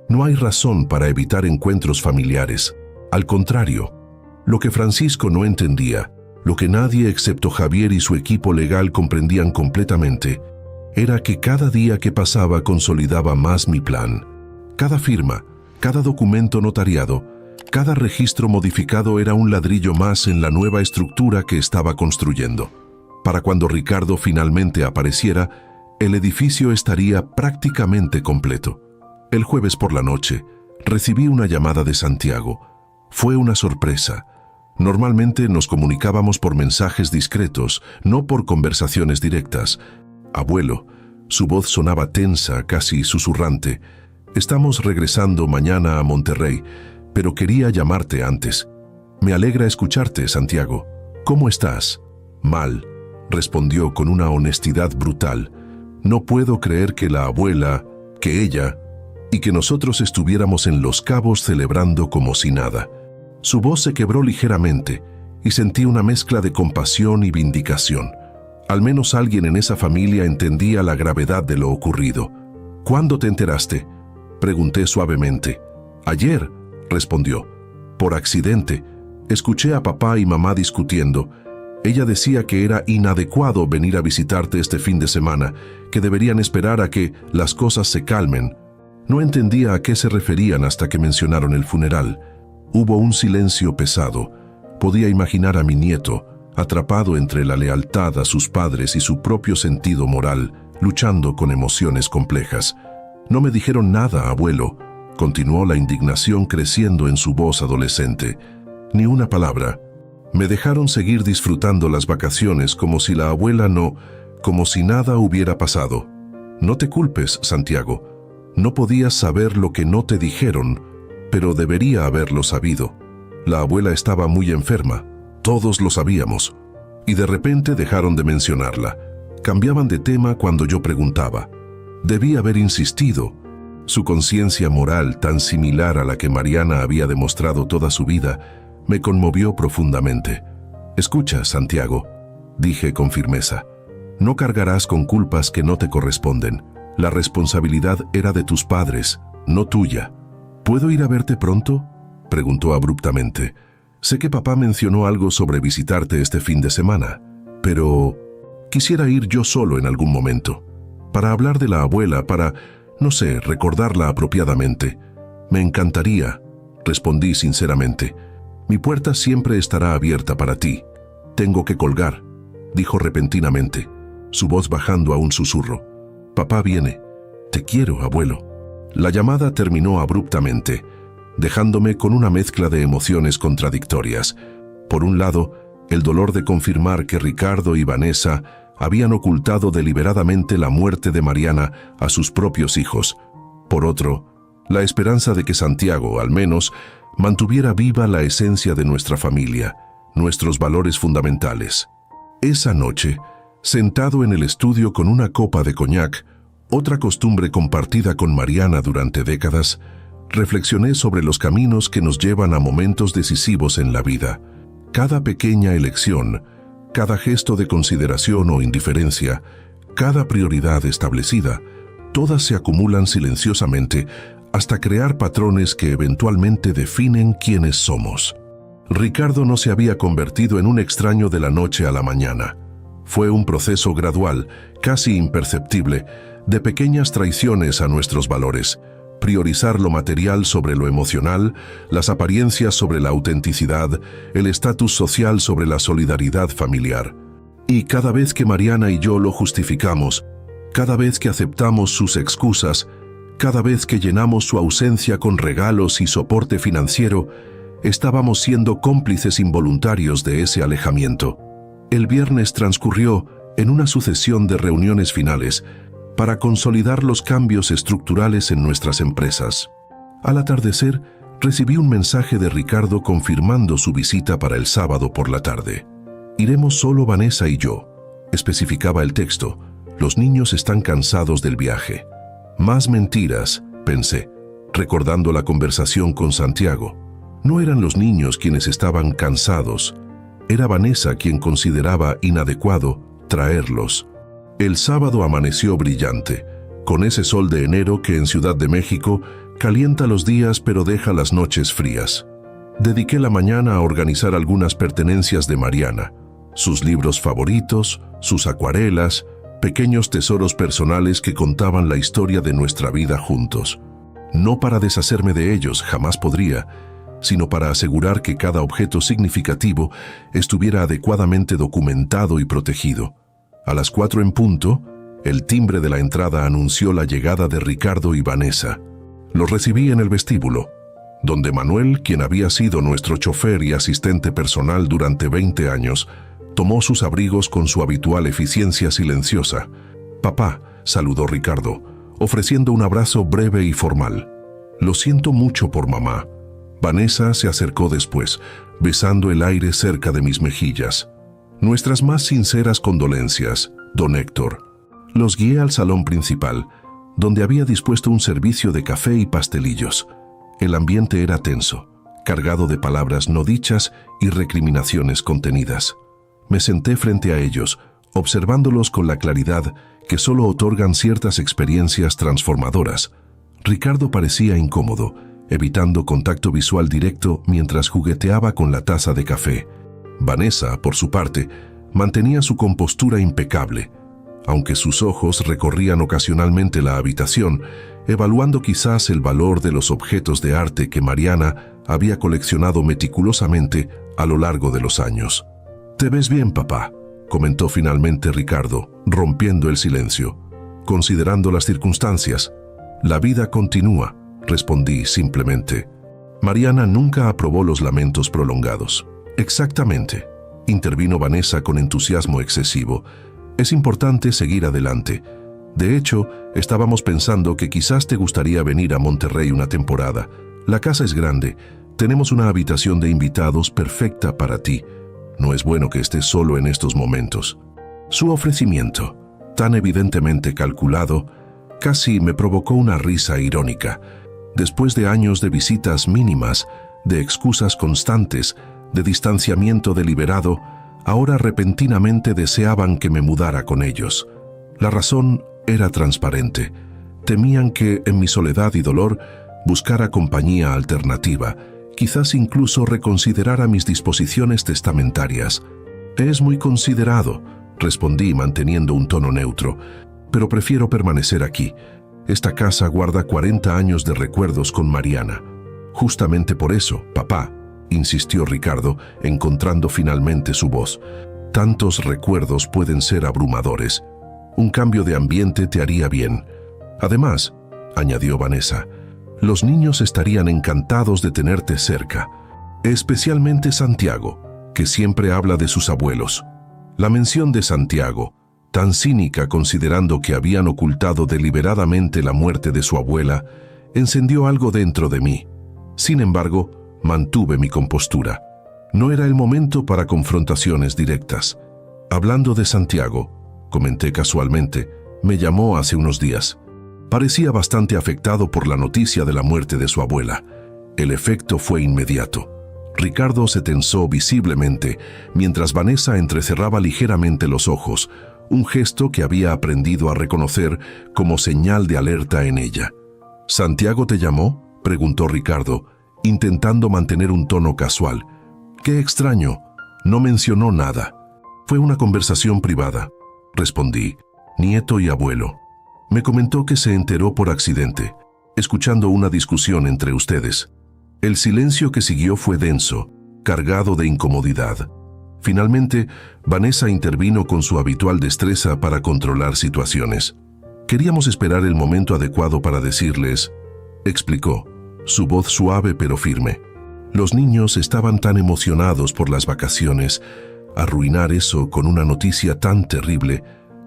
No hay razón para evitar encuentros familiares. Al contrario, lo que Francisco no entendía, lo que nadie excepto Javier y su equipo legal comprendían completamente, era que cada día que pasaba consolidaba más mi plan. Cada firma, cada documento notariado, cada registro modificado era un ladrillo más en la nueva estructura que estaba construyendo. Para cuando Ricardo finalmente apareciera, el edificio estaría prácticamente completo. El jueves por la noche, recibí una llamada de Santiago. Fue una sorpresa. Normalmente nos comunicábamos por mensajes discretos, no por conversaciones directas. Abuelo, su voz sonaba tensa, casi susurrante. Estamos regresando mañana a Monterrey, pero quería llamarte antes. Me alegra escucharte, Santiago. ¿Cómo estás? Mal, respondió con una honestidad brutal. No puedo creer que la abuela, que ella, y que nosotros estuviéramos en Los Cabos celebrando como si nada. Su voz se quebró ligeramente y sentí una mezcla de compasión y vindicación. Al menos alguien en esa familia entendía la gravedad de lo ocurrido. ¿Cuándo te enteraste?, pregunté suavemente. Ayer, respondió. Por accidente. Escuché a papá y mamá discutiendo. Ella decía que era inadecuado venir a visitarte este fin de semana, que deberían esperar a que las cosas se calmen. No entendía a qué se referían hasta que mencionaron el funeral. Hubo un silencio pesado. Podía imaginar a mi nieto, atrapado entre la lealtad a sus padres y su propio sentido moral, luchando con emociones complejas. No me dijeron nada, abuelo, continuó la indignación creciendo en su voz adolescente. Ni una palabra. Me dejaron seguir disfrutando las vacaciones como si la abuela no, como si nada hubiera pasado. No te culpes, Santiago. No podías saber lo que no te dijeron, pero debería haberlo sabido. La abuela estaba muy enferma, todos lo sabíamos, y de repente dejaron de mencionarla. Cambiaban de tema cuando yo preguntaba. Debí haber insistido. Su conciencia moral, tan similar a la que Mariana había demostrado toda su vida, me conmovió profundamente. Escucha, Santiago, dije con firmeza. No cargarás con culpas que no te corresponden. La responsabilidad era de tus padres, no tuya. ¿Puedo ir a verte pronto?, preguntó abruptamente. Sé que papá mencionó algo sobre visitarte este fin de semana, pero quisiera ir yo solo en algún momento, para hablar de la abuela, para, no sé, recordarla apropiadamente. Me encantaría, respondí sinceramente. Mi puerta siempre estará abierta para ti. Tengo que colgar, dijo repentinamente, su voz bajando a un susurro. Papá viene. Te quiero, abuelo. La llamada terminó abruptamente, dejándome con una mezcla de emociones contradictorias. Por un lado, el dolor de confirmar que Ricardo y Vanessa habían ocultado deliberadamente la muerte de Mariana a sus propios hijos. Por otro, la esperanza de que Santiago, al menos, mantuviera viva la esencia de nuestra familia, nuestros valores fundamentales. Esa noche, sentado en el estudio con una copa de coñac, otra costumbre compartida con Mariana durante décadas, reflexioné sobre los caminos que nos llevan a momentos decisivos en la vida. Cada pequeña elección, cada gesto de consideración o indiferencia, cada prioridad establecida, todas se acumulan silenciosamente hasta crear patrones que eventualmente definen quiénes somos. Ricardo no se había convertido en un extraño de la noche a la mañana. Fue un proceso gradual, casi imperceptible, de pequeñas traiciones a nuestros valores. Priorizar lo material sobre lo emocional, las apariencias sobre la autenticidad, el estatus social sobre la solidaridad familiar. Y cada vez que Mariana y yo lo justificamos, Cada vez que aceptamos sus excusas, cada vez que llenamos su ausencia con regalos y soporte financiero, estábamos siendo cómplices involuntarios de ese alejamiento. El viernes transcurrió en una sucesión de reuniones finales para consolidar los cambios estructurales en nuestras empresas. Al atardecer, recibí un mensaje de Ricardo confirmando su visita para el sábado por la tarde. «Iremos solo Vanessa y yo», especificaba el texto. «Los niños están cansados del viaje». Más mentiras, pensé, recordando la conversación con Santiago. No eran los niños quienes estaban cansados, era Vanessa quien consideraba inadecuado traerlos. El sábado amaneció brillante, con ese sol de enero que en Ciudad de México calienta los días pero deja las noches frías. Dediqué la mañana a organizar algunas pertenencias de Mariana, sus libros favoritos, sus acuarelas, pequeños tesoros personales que contaban la historia de nuestra vida juntos. No para deshacerme de ellos, jamás podría, sino para asegurar que cada objeto significativo estuviera adecuadamente documentado y protegido. A las 4 en punto, el timbre de la entrada anunció la llegada de Ricardo y Vanessa. Los recibí en el vestíbulo, donde Manuel, quien había sido nuestro chofer y asistente personal durante 20 años, tomó sus abrigos con su habitual eficiencia silenciosa. «Papá», saludó Ricardo, ofreciendo un abrazo breve y formal. «Lo siento mucho por mamá». Vanessa se acercó después, besando el aire cerca de mis mejillas. «Nuestras más sinceras condolencias, don Héctor». Los guié al salón principal, donde había dispuesto un servicio de café y pastelillos. El ambiente era tenso, cargado de palabras no dichas y recriminaciones contenidas. Me senté frente a ellos, observándolos con la claridad que solo otorgan ciertas experiencias transformadoras. Ricardo parecía incómodo, evitando contacto visual directo mientras jugueteaba con la taza de café. Vanessa, por su parte, mantenía su compostura impecable, aunque sus ojos recorrían ocasionalmente la habitación, evaluando quizás el valor de los objetos de arte que Mariana había coleccionado meticulosamente a lo largo de los años. «Te ves bien, papá», comentó finalmente Ricardo, rompiendo el silencio. «Considerando las circunstancias, la vida continúa», respondí simplemente. Mariana nunca aprobó los lamentos prolongados. «Exactamente», intervino Vanessa con entusiasmo excesivo. «Es importante seguir adelante. De hecho, estábamos pensando que quizás te gustaría venir a Monterrey una temporada. La casa es grande, tenemos una habitación de invitados perfecta para ti. No es bueno que estés solo en estos momentos». Su ofrecimiento, tan evidentemente calculado, casi me provocó una risa irónica. Después de años de visitas mínimas, de excusas constantes, de distanciamiento deliberado, ahora repentinamente deseaban que me mudara con ellos. La razón era transparente. Temían que, en mi soledad y dolor, buscara compañía alternativa, quizás incluso reconsiderara mis disposiciones testamentarias. «Es muy considerado», respondí manteniendo un tono neutro, «pero prefiero permanecer aquí. Esta casa guarda 40 años de recuerdos con Mariana». «Justamente por eso, papá», insistió Ricardo, encontrando finalmente su voz. «Tantos recuerdos pueden ser abrumadores. Un cambio de ambiente te haría bien. Además», añadió Vanessa, «los niños estarían encantados de tenerte cerca, especialmente Santiago, que siempre habla de sus abuelos». La mención de Santiago, tan cínica considerando que habían ocultado deliberadamente la muerte de su abuela, encendió algo dentro de mí. Sin embargo, mantuve mi compostura. No era el momento para confrontaciones directas. «Hablando de Santiago», comenté casualmente, «me llamó hace unos días. Parecía bastante afectado por la noticia de la muerte de su abuela. El efecto fue inmediato. Ricardo se tensó visiblemente, mientras Vanessa entrecerraba ligeramente los ojos, un gesto que había aprendido a reconocer como señal de alerta en ella. «¿Santiago te llamó?», preguntó Ricardo, intentando mantener un tono casual. «Qué extraño, no mencionó nada». «Fue una conversación privada», respondí, «nieto y abuelo. Me comentó que se enteró por accidente, escuchando una discusión entre ustedes». El silencio que siguió fue denso, cargado de incomodidad. Finalmente, Vanessa intervino con su habitual destreza para controlar situaciones. Queríamos esperar el momento adecuado para decirles, explicó, su voz suave pero firme. Los niños estaban tan emocionados por las vacaciones. Arruinar eso con una noticia tan terrible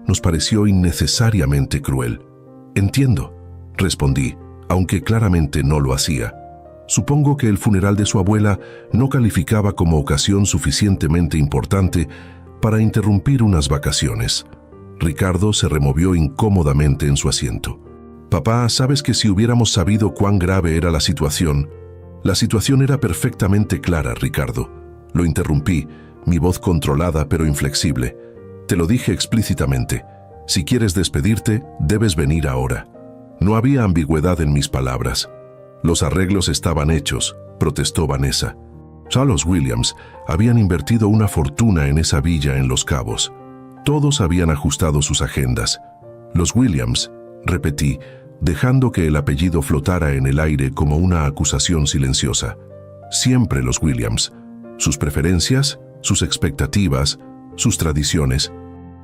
nos pareció innecesariamente cruel. Entiendo, respondí, aunque claramente no lo hacía. Supongo que el funeral de su abuela no calificaba como ocasión suficientemente importante para interrumpir unas vacaciones. Ricardo se removió incómodamente en su asiento. Papá, sabes que si hubiéramos sabido cuán grave era la situación era perfectamente clara, Ricardo. Lo interrumpí, mi voz controlada pero inflexible. Te lo dije explícitamente. Si quieres despedirte, debes venir ahora. No había ambigüedad en mis palabras. Los arreglos estaban hechos, protestó Vanessa. Charles Williams habían invertido una fortuna en esa villa en Los Cabos. Todos habían ajustado sus agendas. Los Williams, repetí, dejando que el apellido flotara en el aire como una acusación silenciosa. Siempre los Williams. Sus preferencias, sus expectativas, sus tradiciones.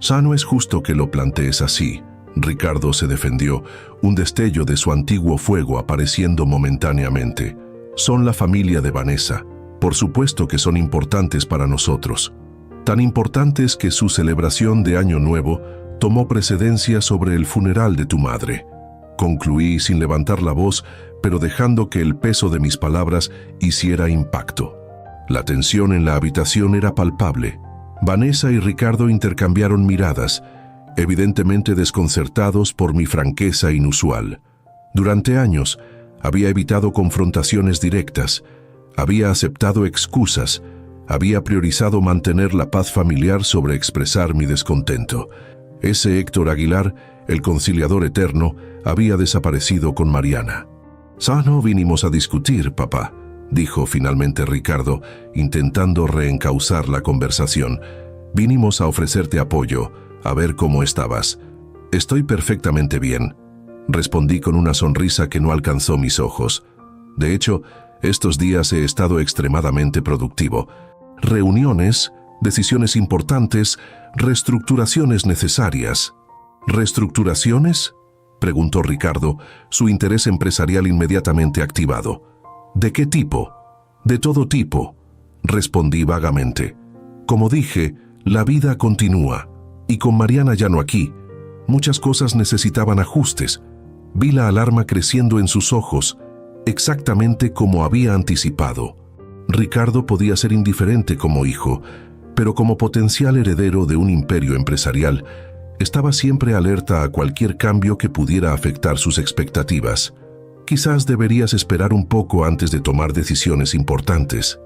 No es justo que lo plantees así. Ricardo se defendió, un destello de su antiguo fuego apareciendo momentáneamente. Son la familia de Vanessa. Por supuesto que son importantes para nosotros. Tan importantes que su celebración de Año Nuevo tomó precedencia sobre el funeral de tu madre. Concluí sin levantar la voz, pero dejando que el peso de mis palabras hiciera impacto. La tensión en la habitación era palpable. Vanessa y Ricardo intercambiaron miradas, evidentemente desconcertados por mi franqueza inusual. Durante años, había evitado confrontaciones directas, había aceptado excusas, había priorizado mantener la paz familiar sobre expresar mi descontento. Ese Héctor Aguilar, el conciliador eterno, había desaparecido con Mariana. No vinimos a discutir, papá, dijo finalmente Ricardo, intentando reencauzar la conversación. Vinimos a ofrecerte apoyo, a ver cómo estabas. Estoy perfectamente bien, respondí con una sonrisa que no alcanzó mis ojos. De hecho, estos días he estado extremadamente productivo. Reuniones, decisiones importantes, reestructuraciones necesarias. ¿Reestructuraciones?, preguntó Ricardo, su interés empresarial inmediatamente activado. ¿De qué tipo? De todo tipo, respondí vagamente. Como dije, la vida continúa, y con Mariana ya no aquí. Muchas cosas necesitaban ajustes. Vi la alarma creciendo en sus ojos, exactamente como había anticipado. Ricardo podía ser indiferente como hijo, pero como potencial heredero de un imperio empresarial, estaba siempre alerta a cualquier cambio que pudiera afectar sus expectativas. Quizás deberías esperar un poco antes de tomar decisiones importantes,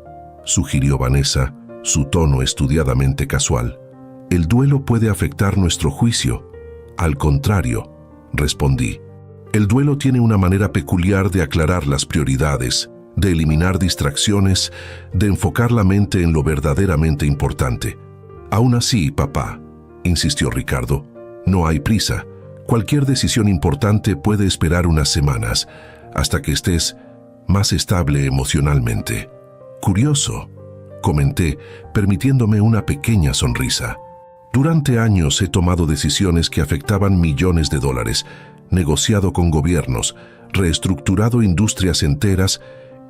sugirió Vanessa, su tono estudiadamente casual. El duelo puede afectar nuestro juicio. Al contrario, respondí. El duelo tiene una manera peculiar de aclarar las prioridades, de eliminar distracciones, de enfocar la mente en lo verdaderamente importante. Aún así, papá, insistió Ricardo, no hay prisa. Cualquier decisión importante puede esperar unas semanas, hasta que estés más estable emocionalmente. Curioso, comenté, permitiéndome una pequeña sonrisa. Durante años he tomado decisiones que afectaban millones de dólares, negociado con gobiernos, reestructurado industrias enteras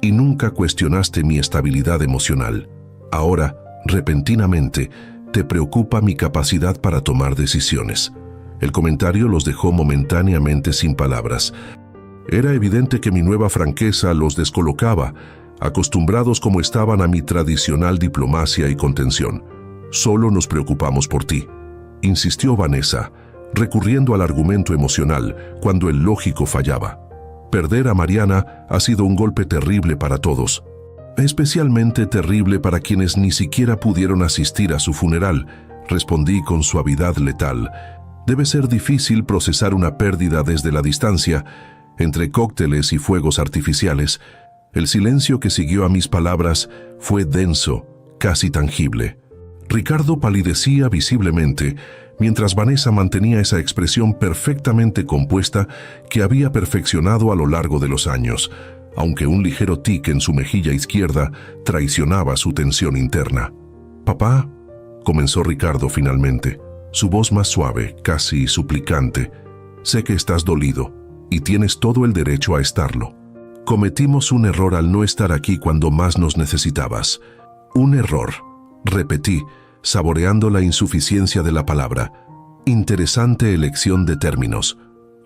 y nunca cuestionaste mi estabilidad emocional. Ahora, repentinamente, te preocupa mi capacidad para tomar decisiones. El comentario los dejó momentáneamente sin palabras. Era evidente que mi nueva franqueza los descolocaba, acostumbrados como estaban a mi tradicional diplomacia y contención. Solo nos preocupamos por ti, insistió Vanessa, recurriendo al argumento emocional cuando el lógico fallaba. Perder a Mariana ha sido un golpe terrible para todos, especialmente terrible para quienes ni siquiera pudieron asistir a su funeral, respondí con suavidad letal. Debe ser difícil procesar una pérdida desde la distancia, entre cócteles y fuegos artificiales. El silencio que siguió a mis palabras fue denso, casi tangible. Ricardo palidecía visiblemente, mientras Vanessa mantenía esa expresión perfectamente compuesta que había perfeccionado a lo largo de los años, aunque un ligero tic en su mejilla izquierda traicionaba su tensión interna. «Papá», comenzó Ricardo finalmente, su voz más suave, casi suplicante, Sé que estás dolido, y tienes todo el derecho a estarlo. Cometimos un error al no estar aquí cuando más nos necesitabas. Un error, repetí, saboreando la insuficiencia de la palabra. Interesante elección de términos.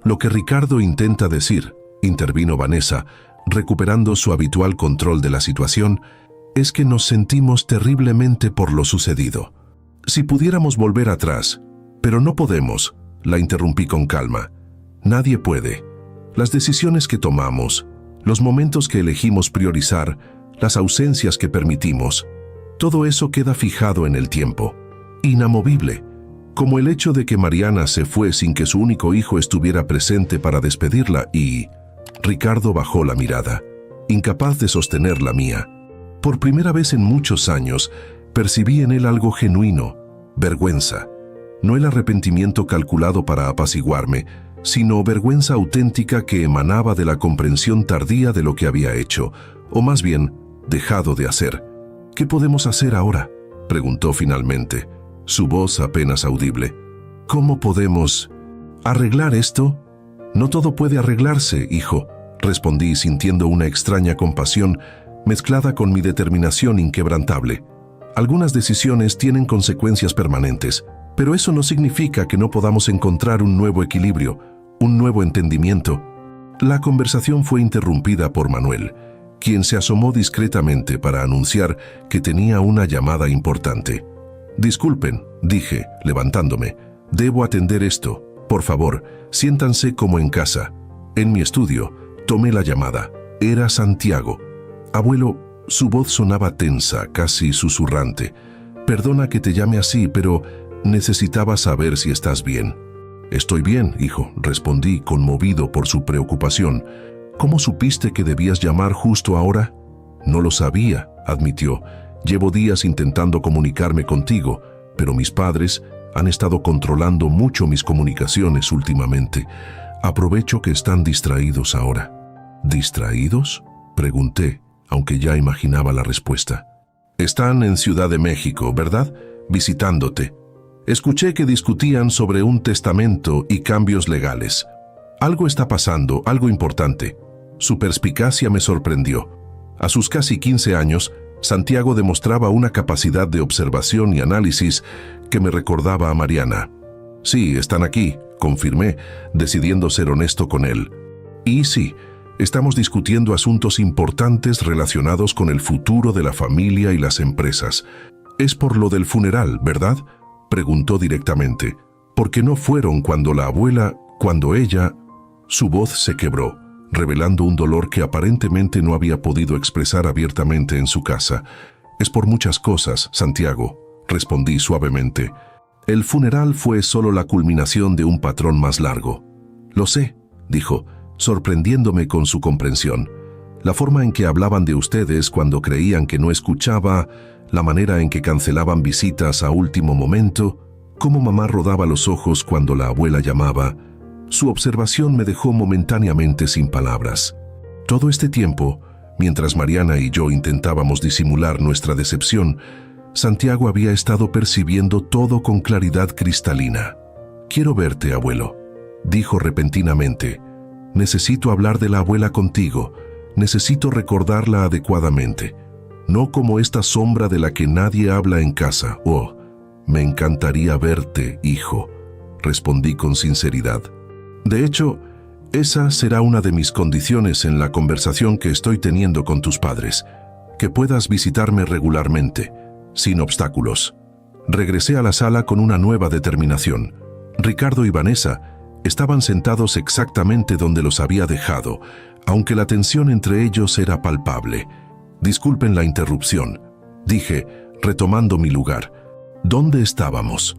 Lo que Ricardo intenta decir, intervino Vanessa, recuperando su habitual control de la situación, es que nos sentimos terriblemente por lo sucedido. Si pudiéramos volver atrás, pero no podemos, la interrumpí con calma. Nadie puede. Las decisiones que tomamos, los momentos que elegimos priorizar, las ausencias que permitimos, todo eso queda fijado en el tiempo, inamovible, como el hecho de que Mariana se fue sin que su único hijo estuviera presente para despedirla y... Ricardo bajó la mirada, incapaz de sostener la mía. Por primera vez en muchos años, percibí en él algo genuino, vergüenza. No el arrepentimiento calculado para apaciguarme, sino vergüenza auténtica que emanaba de la comprensión tardía de lo que había hecho, o más bien, dejado de hacer. ¿Qué podemos hacer ahora?, preguntó finalmente, su voz apenas audible. ¿Cómo podemos arreglar esto? No todo puede arreglarse, hijo, respondí sintiendo una extraña compasión mezclada con mi determinación inquebrantable. Algunas decisiones tienen consecuencias permanentes, pero eso no significa que no podamos encontrar un nuevo equilibrio, un nuevo entendimiento. La conversación fue interrumpida por Manuel, quien se asomó discretamente para anunciar que tenía una llamada importante. Disculpen, dije, levantándome, debo atender esto. Por favor, siéntanse como en casa. En mi estudio, tomé la llamada. Era Santiago. Abuelo, su voz sonaba tensa, casi susurrante. Perdona que te llame así, pero necesitaba saber si estás bien. Estoy bien, hijo, respondí, conmovido por su preocupación. ¿Cómo supiste que debías llamar justo ahora? No lo sabía, admitió. Llevo días intentando comunicarme contigo, pero mis padres han estado controlando mucho mis comunicaciones últimamente. Aprovecho que están distraídos ahora. ¿Distraídos?, pregunté, aunque ya imaginaba la respuesta. Están en Ciudad de México, ¿verdad?, visitándote. Escuché que discutían sobre un testamento y cambios legales. Algo está pasando, algo importante. Su perspicacia me sorprendió. A sus casi 15 años, Santiago demostraba una capacidad de observación y análisis que me recordaba a Mariana. Sí, están aquí, confirmé, decidiendo ser honesto con él. Y sí, estamos discutiendo asuntos importantes relacionados con el futuro de la familia y las empresas. Es por lo del funeral, ¿verdad?, preguntó directamente. Porque no fueron cuando la abuela, cuando ella... Su voz se quebró, revelando un dolor que aparentemente no había podido expresar abiertamente en su casa. Es por muchas cosas, Santiago, respondí suavemente. El funeral fue solo la culminación de un patrón más largo. Lo sé, dijo, sorprendiéndome con su comprensión. La forma en que hablaban de ustedes cuando creían que no escuchaba, la manera en que cancelaban visitas a último momento, cómo mamá rodaba los ojos cuando la abuela llamaba. Su observación me dejó momentáneamente sin palabras. Todo este tiempo, mientras Mariana y yo intentábamos disimular nuestra decepción, Santiago había estado percibiendo todo con claridad cristalina. «Quiero verte, abuelo», dijo repentinamente. «Necesito hablar de la abuela contigo. Necesito recordarla adecuadamente. No como esta sombra de la que nadie habla en casa. Oh, me encantaría verte, hijo», respondí con sinceridad. «De hecho, esa será una de mis condiciones en la conversación que estoy teniendo con tus padres, que puedas visitarme regularmente, sin obstáculos». Regresé a la sala con una nueva determinación. Ricardo y Vanessa estaban sentados exactamente donde los había dejado, aunque la tensión entre ellos era palpable. «Disculpen la interrupción», dije, retomando mi lugar. «¿Dónde estábamos?»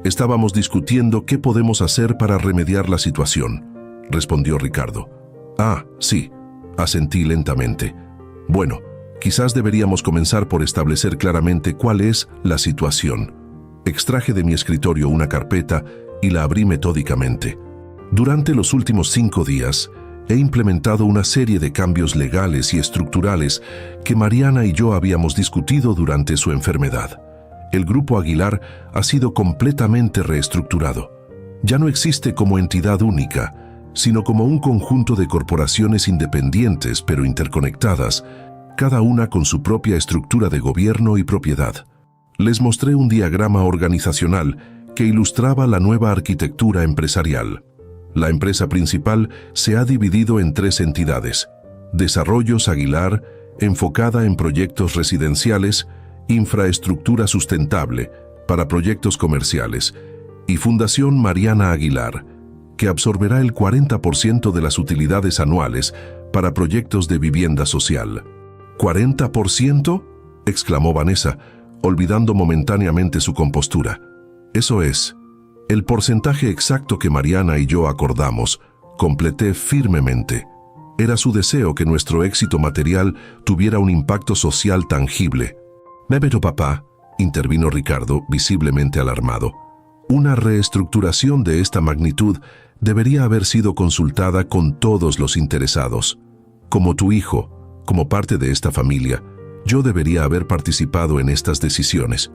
«Estábamos discutiendo qué podemos hacer para remediar la situación», respondió Ricardo. «Ah, sí», asentí lentamente. «Bueno, quizás deberíamos comenzar por establecer claramente cuál es la situación». Extraje de mi escritorio una carpeta y la abrí metódicamente. Durante los últimos 5 días, he implementado una serie de cambios legales y estructurales que Mariana y yo habíamos discutido durante su enfermedad. El Grupo Aguilar ha sido completamente reestructurado. ya no existe como entidad única, sino como un conjunto de corporaciones independientes pero interconectadas, cada una con su propia estructura de gobierno y propiedad. Les mostré un diagrama organizacional que ilustraba la nueva arquitectura empresarial. La empresa principal se ha dividido en 3 entidades: Desarrollos Aguilar, enfocada en proyectos residenciales; Infraestructura Sustentable, para proyectos comerciales; y Fundación Mariana Aguilar, que absorberá el 40% de las utilidades anuales para proyectos de vivienda social. ¿40%? Exclamó Vanessa, olvidando momentáneamente su compostura. Eso es el porcentaje exacto que Mariana y yo acordamos, completé firmemente. Era su deseo que nuestro éxito material tuviera un impacto social tangible. Pero papá, intervino Ricardo, visiblemente alarmado. Una reestructuración de esta magnitud debería haber sido consultada con todos los interesados. Como tu hijo, como parte de esta familia, yo debería haber participado en estas decisiones.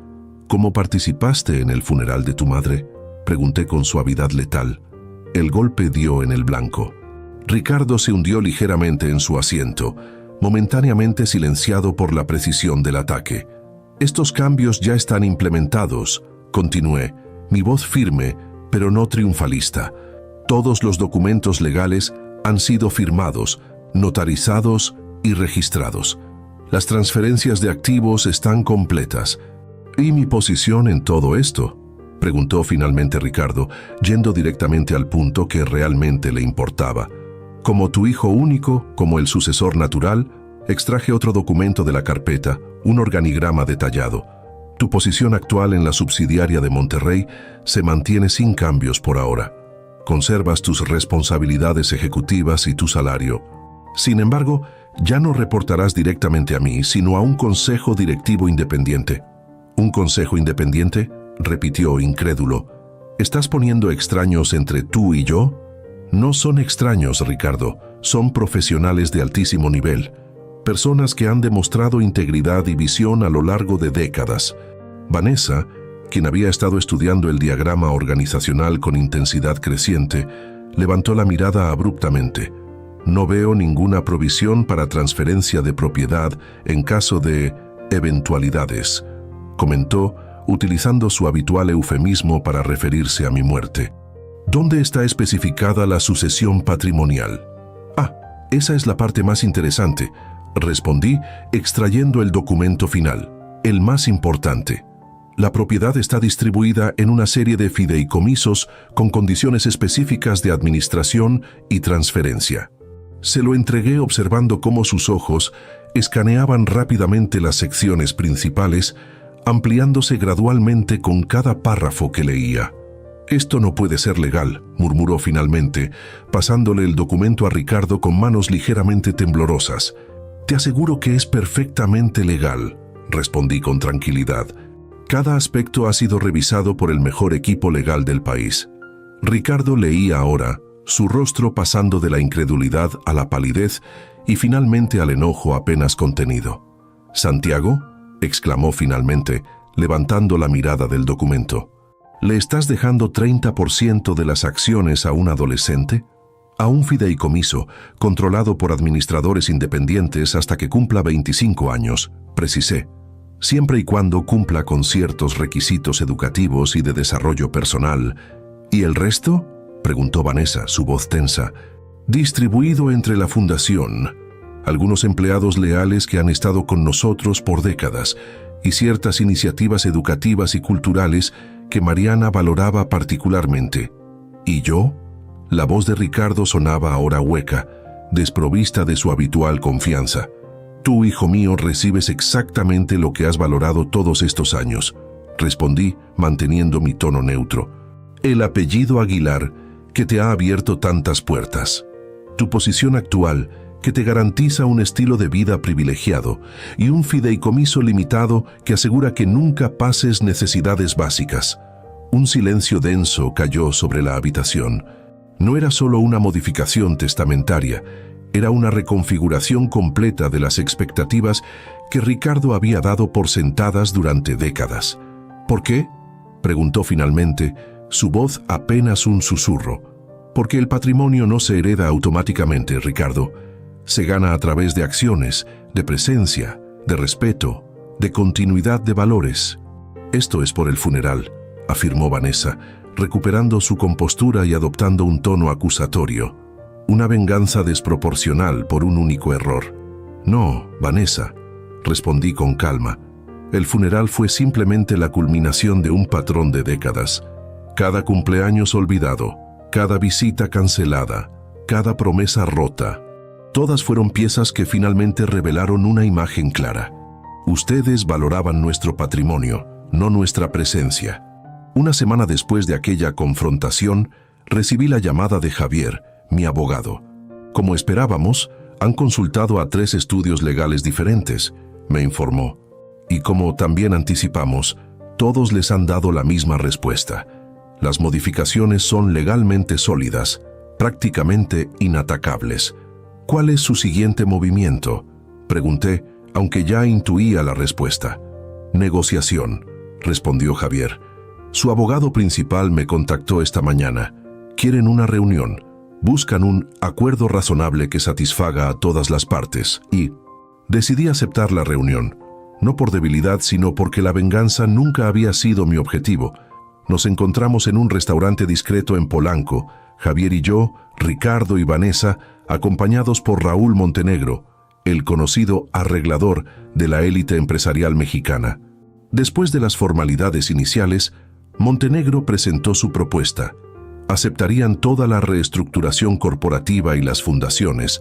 ¿Cómo participaste en el funeral de tu madre?, pregunté con suavidad letal. El golpe dio en el blanco. Ricardo se hundió ligeramente en su asiento, momentáneamente silenciado por la precisión del ataque. Estos cambios ya están implementados, continué, mi voz firme, pero no triunfalista. Todos los documentos legales han sido firmados, notarizados y registrados. Las transferencias de activos están completas. ¿Y mi posición en todo esto?, preguntó finalmente Ricardo, yendo directamente al punto que realmente le importaba. Como tu hijo único, como el sucesor natural, extraje otro documento de la carpeta, un organigrama detallado. Tu posición actual en la subsidiaria de Monterrey se mantiene sin cambios por ahora. Conservas tus responsabilidades ejecutivas y tu salario. Sin embargo, ya no reportarás directamente a mí, sino a un consejo directivo independiente. ¿Un consejo independiente?, repitió incrédulo. ¿Estás poniendo extraños entre tú y yo? No son extraños, Ricardo, son profesionales de altísimo nivel. Personas que han demostrado integridad y visión a lo largo de décadas. Vanessa, quien había estado estudiando el diagrama organizacional con intensidad creciente, levantó la mirada abruptamente. No veo ninguna provisión para transferencia de propiedad en caso de eventualidades, comentó, utilizando su habitual eufemismo para referirse a mi muerte. ¿Dónde está especificada la sucesión patrimonial? Ah, esa es la parte más interesante, respondí, extrayendo el documento final, el más importante. La propiedad está distribuida en una serie de fideicomisos con condiciones específicas de administración y transferencia. Se lo entregué observando cómo sus ojos escaneaban rápidamente las secciones principales, ampliándose gradualmente con cada párrafo que leía. «Esto no puede ser legal», murmuró finalmente, pasándole el documento a Ricardo con manos ligeramente temblorosas. «Te aseguro que es perfectamente legal», respondí con tranquilidad. «Cada aspecto ha sido revisado por el mejor equipo legal del país». Ricardo leía ahora, su rostro pasando de la incredulidad a la palidez y finalmente al enojo apenas contenido. «¿Santiago?», exclamó finalmente, levantando la mirada del documento. ¿Le estás dejando 30% de las acciones a un adolescente? A un fideicomiso, controlado por administradores independientes hasta que cumpla 25 años, precisé. Siempre y cuando cumpla con ciertos requisitos educativos y de desarrollo personal. ¿Y el resto?, preguntó Vanessa, su voz tensa. Distribuido entre la fundación, algunos empleados leales que han estado con nosotros por décadas y ciertas iniciativas educativas y culturales que Mariana valoraba particularmente. ¿Y yo?, la voz de Ricardo sonaba ahora hueca, desprovista de su habitual confianza. Tú, hijo mío, recibes exactamente lo que has valorado todos estos años, respondí, manteniendo mi tono neutro. El apellido Aguilar, que te ha abierto tantas puertas. Tu posición actual, que te garantiza un estilo de vida privilegiado y un fideicomiso limitado que asegura que nunca pases necesidades básicas. Un silencio denso cayó sobre la habitación. No era solo una modificación testamentaria, era una reconfiguración completa de las expectativas que Ricardo había dado por sentadas durante décadas. ¿Por qué?, preguntó finalmente, su voz apenas un susurro. Porque el patrimonio no se hereda automáticamente, Ricardo. Se gana a través de acciones, de presencia, de respeto, de continuidad de valores. Esto es por el funeral, afirmó Vanessa, recuperando su compostura y adoptando un tono acusatorio. Una venganza desproporcional por un único error. No, Vanessa, respondí con calma. El funeral fue simplemente la culminación de un patrón de décadas. Cada cumpleaños olvidado, cada visita cancelada, cada promesa rota. Todas fueron piezas que finalmente revelaron una imagen clara. Ustedes valoraban nuestro patrimonio, no nuestra presencia. Una semana después de aquella confrontación, recibí la llamada de Javier, mi abogado. Como esperábamos, han consultado a 3 estudios legales diferentes, me informó. Y como también anticipamos, todos les han dado la misma respuesta. Las modificaciones son legalmente sólidas, prácticamente inatacables. ¿Cuál es su siguiente movimiento?, pregunté, aunque ya intuía la respuesta. Negociación, respondió Javier. Su abogado principal me contactó esta mañana. Quieren una reunión. Buscan un acuerdo razonable que satisfaga a todas las partes. Y decidí aceptar la reunión. No por debilidad, sino porque la venganza nunca había sido mi objetivo. Nos encontramos en un restaurante discreto en Polanco, Javier y yo, Ricardo y Vanessa, acompañados por Raúl Montenegro, el conocido arreglador de la élite empresarial mexicana. Después de las formalidades iniciales, Montenegro presentó su propuesta. Aceptarían toda la reestructuración corporativa y las fundaciones,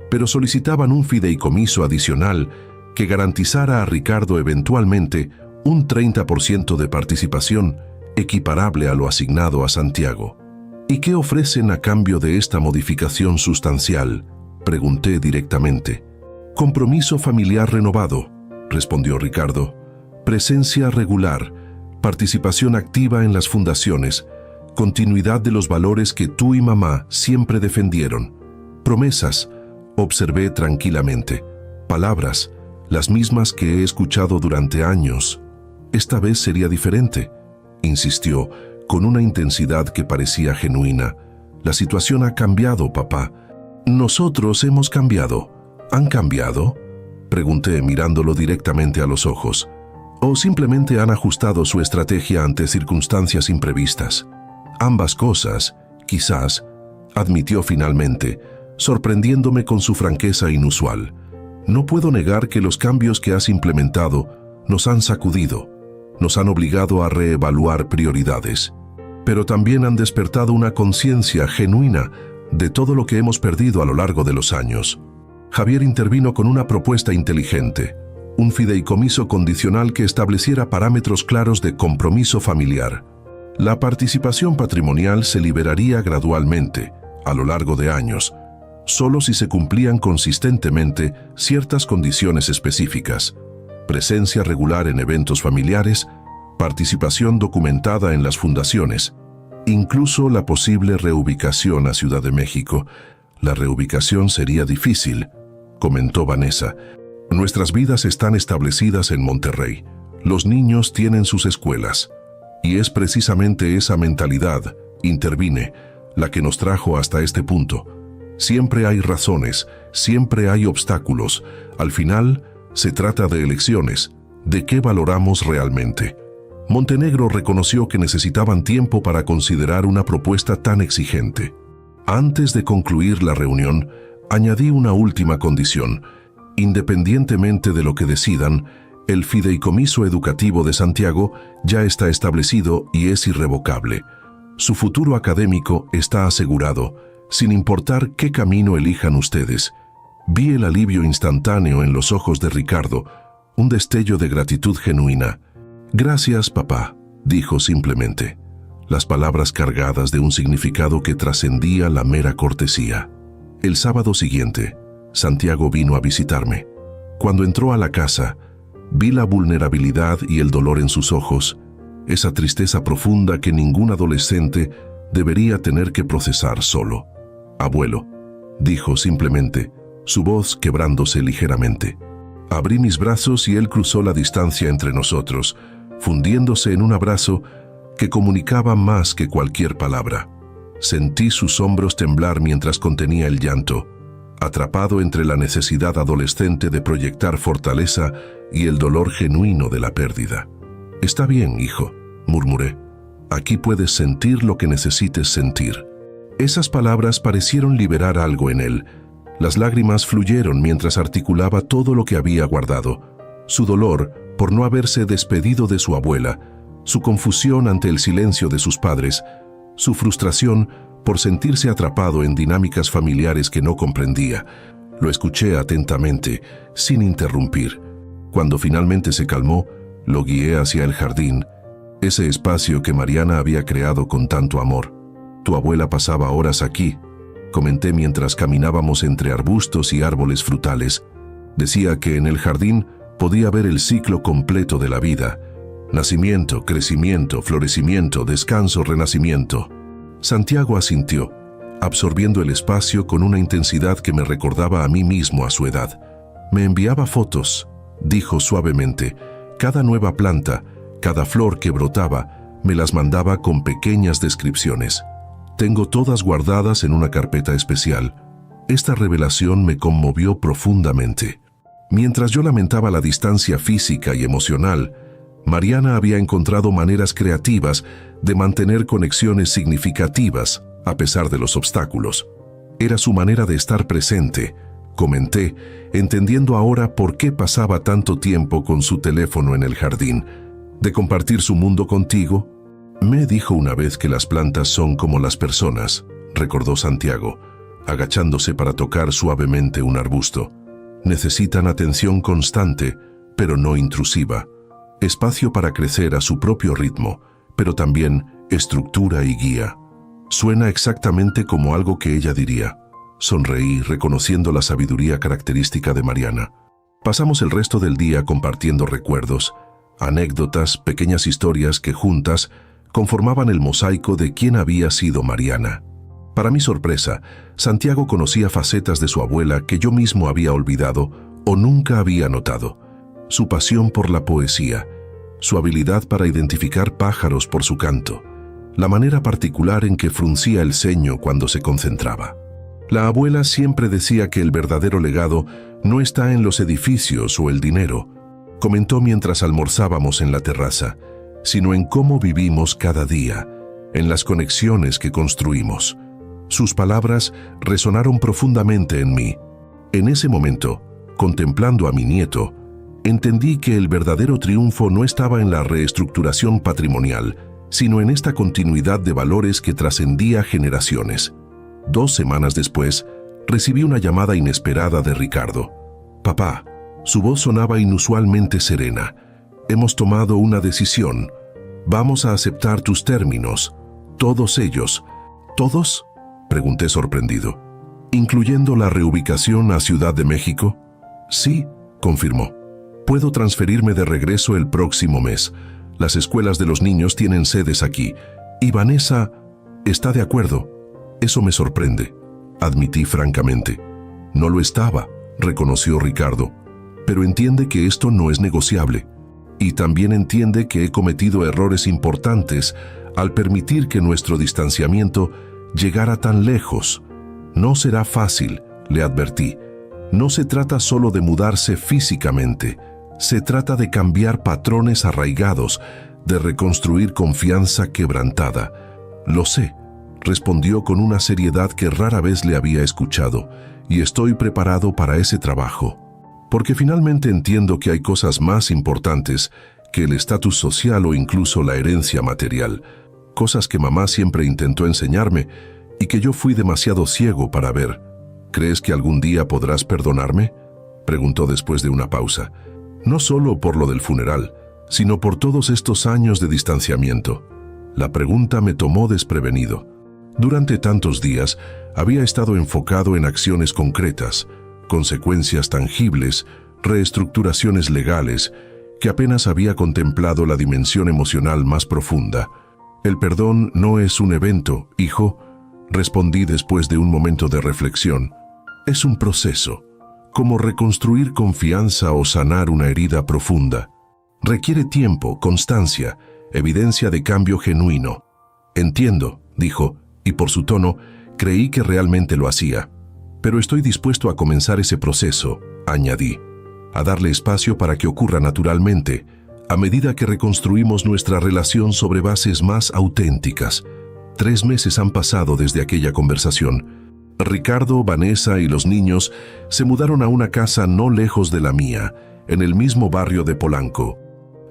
pero solicitaban un fideicomiso adicional que garantizara a Ricardo eventualmente un 30% de participación equiparable a lo asignado a Santiago. ¿Y qué ofrecen a cambio de esta modificación sustancial?, pregunté directamente. Compromiso familiar renovado, respondió Ricardo. Presencia regular, participación activa en las fundaciones, continuidad de los valores que tú y mamá siempre defendieron. Promesas, observé tranquilamente. Palabras, las mismas que he escuchado durante años. Esta vez sería diferente, insistió, con una intensidad que parecía genuina. La situación ha cambiado, papá. Nosotros hemos cambiado. ¿Han cambiado?, pregunté mirándolo directamente a los ojos. ¿O simplemente han ajustado su estrategia ante circunstancias imprevistas? Ambas cosas, quizás, admitió finalmente, sorprendiéndome con su franqueza inusual. No puedo negar que los cambios que has implementado nos han sacudido, nos han obligado a reevaluar prioridades, pero también han despertado una conciencia genuina de todo lo que hemos perdido a lo largo de los años. Javier intervino con una propuesta inteligente, un fideicomiso condicional que estableciera parámetros claros de compromiso familiar. La participación patrimonial se liberaría gradualmente, a lo largo de años, solo si se cumplían consistentemente ciertas condiciones específicas: presencia regular en eventos familiares, participación documentada en las fundaciones, incluso la posible reubicación a Ciudad de México. La reubicación sería difícil, comentó Vanessa. Nuestras vidas están establecidas en Monterrey. Los niños tienen sus escuelas. Y es precisamente esa mentalidad, intervine, la que nos trajo hasta este punto. Siempre hay razones, siempre hay obstáculos. Al final, se trata de elecciones, de qué valoramos realmente. Montenegro reconoció que necesitaban tiempo para considerar una propuesta tan exigente. Antes de concluir la reunión, añadí una última condición. Independientemente de lo que decidan, el fideicomiso educativo de Santiago ya está establecido y es irrevocable. Su futuro académico está asegurado, sin importar qué camino elijan ustedes. Vi el alivio instantáneo en los ojos de Ricardo, un destello de gratitud genuina. Gracias, papá, dijo simplemente, las palabras cargadas de un significado que trascendía la mera cortesía. El sábado siguiente, Santiago vino a visitarme. Cuando entró a la casa, vi la vulnerabilidad y el dolor en sus ojos, esa tristeza profunda que ningún adolescente debería tener que procesar solo. Abuelo, dijo simplemente, su voz quebrándose ligeramente. Abrí mis brazos y él cruzó la distancia entre nosotros, fundiéndose en un abrazo que comunicaba más que cualquier palabra. Sentí sus hombros temblar mientras contenía el llanto, atrapado entre la necesidad adolescente de proyectar fortaleza y el dolor genuino de la pérdida. «Está bien, hijo», murmuré. «Aquí puedes sentir lo que necesites sentir». Esas palabras parecieron liberar algo en él. Las lágrimas fluyeron mientras articulaba todo lo que había guardado. Su dolor por no haberse despedido de su abuela, su confusión ante el silencio de sus padres, su frustración por sentirse atrapado en dinámicas familiares que no comprendía. Lo escuché atentamente, sin interrumpir. Cuando finalmente se calmó, lo guié hacia el jardín, ese espacio que Mariana había creado con tanto amor. «Tu abuela pasaba horas aquí», comenté mientras caminábamos entre arbustos y árboles frutales. Decía que en el jardín podía ver el ciclo completo de la vida: nacimiento, crecimiento, florecimiento, descanso, renacimiento. Santiago asintió, absorbiendo el espacio con una intensidad que me recordaba a mí mismo a su edad. «Me enviaba fotos», dijo suavemente. «Cada nueva planta, cada flor que brotaba, me las mandaba con pequeñas descripciones. Tengo todas guardadas en una carpeta especial». Esta revelación me conmovió profundamente. Mientras yo lamentaba la distancia física y emocional, Mariana había encontrado maneras creativas de mantener conexiones significativas a pesar de los obstáculos. Era su manera de estar presente, comenté, entendiendo ahora por qué pasaba tanto tiempo con su teléfono en el jardín. «¿De compartir su mundo contigo?» «Me dijo una vez que las plantas son como las personas», recordó Santiago, agachándose para tocar suavemente un arbusto. «Necesitan atención constante, pero no intrusiva. Espacio para crecer a su propio ritmo, pero también estructura y guía». Suena exactamente como algo que ella diría. Sonreí, reconociendo la sabiduría característica de Mariana. Pasamos el resto del día compartiendo recuerdos, anécdotas, pequeñas historias que juntas conformaban el mosaico de quién había sido Mariana. Para mi sorpresa, Santiago conocía facetas de su abuela que yo mismo había olvidado o nunca había notado. Su pasión por la poesía, su habilidad para identificar pájaros por su canto, la manera particular en que fruncía el ceño cuando se concentraba. La abuela siempre decía que el verdadero legado no está en los edificios o el dinero, comentó mientras almorzábamos en la terraza, sino en cómo vivimos cada día, en las conexiones que construimos. Sus palabras resonaron profundamente en mí. En ese momento, contemplando a mi nieto, entendí que el verdadero triunfo no estaba en la reestructuración patrimonial, sino en esta continuidad de valores que trascendía generaciones. 2 semanas después, recibí una llamada inesperada de Ricardo. «Papá», su voz sonaba inusualmente serena. «Hemos tomado una decisión. Vamos a aceptar tus términos. Todos ellos». «¿Todos?», pregunté sorprendido. «¿Incluyendo la reubicación a Ciudad de México?» «Sí», confirmó. «Puedo transferirme de regreso el próximo mes. Las escuelas de los niños tienen sedes aquí. Y Vanessa está de acuerdo». «Eso me sorprende», admití francamente. «No lo estaba», reconoció Ricardo. «Pero entiende que esto no es negociable. Y también entiende que he cometido errores importantes al permitir que nuestro distanciamiento llegara tan lejos. No será fácil», le advertí. «No se trata solo de mudarse físicamente. Se trata de cambiar patrones arraigados, de reconstruir confianza quebrantada». «Lo sé», respondió con una seriedad que rara vez le había escuchado, «y estoy preparado para ese trabajo. Porque finalmente entiendo que hay cosas más importantes que el estatus social o incluso la herencia material, cosas que mamá siempre intentó enseñarme y que yo fui demasiado ciego para ver». «¿Crees que algún día podrás perdonarme?», preguntó después de una pausa. «No solo por lo del funeral, sino por todos estos años de distanciamiento». La pregunta me tomó desprevenido. Durante tantos días había estado enfocado en acciones concretas, consecuencias tangibles, reestructuraciones legales, que apenas había contemplado la dimensión emocional más profunda. «El perdón no es un evento, hijo», respondí después de un momento de reflexión. «Es un proceso, como reconstruir confianza o sanar una herida profunda. Requiere tiempo, constancia evidencia de cambio genuino. Entiendo, dijo, y por su tono, creí que realmente lo hacía. Pero estoy dispuesto a comenzar ese proceso, añadí, a darle espacio para que ocurra naturalmente, a medida que reconstruimos nuestra relación sobre bases más auténticas. 3 meses han pasado desde aquella conversación. Ricardo, Vanessa y los niños se mudaron a una casa no lejos de la mía, en el mismo barrio de Polanco.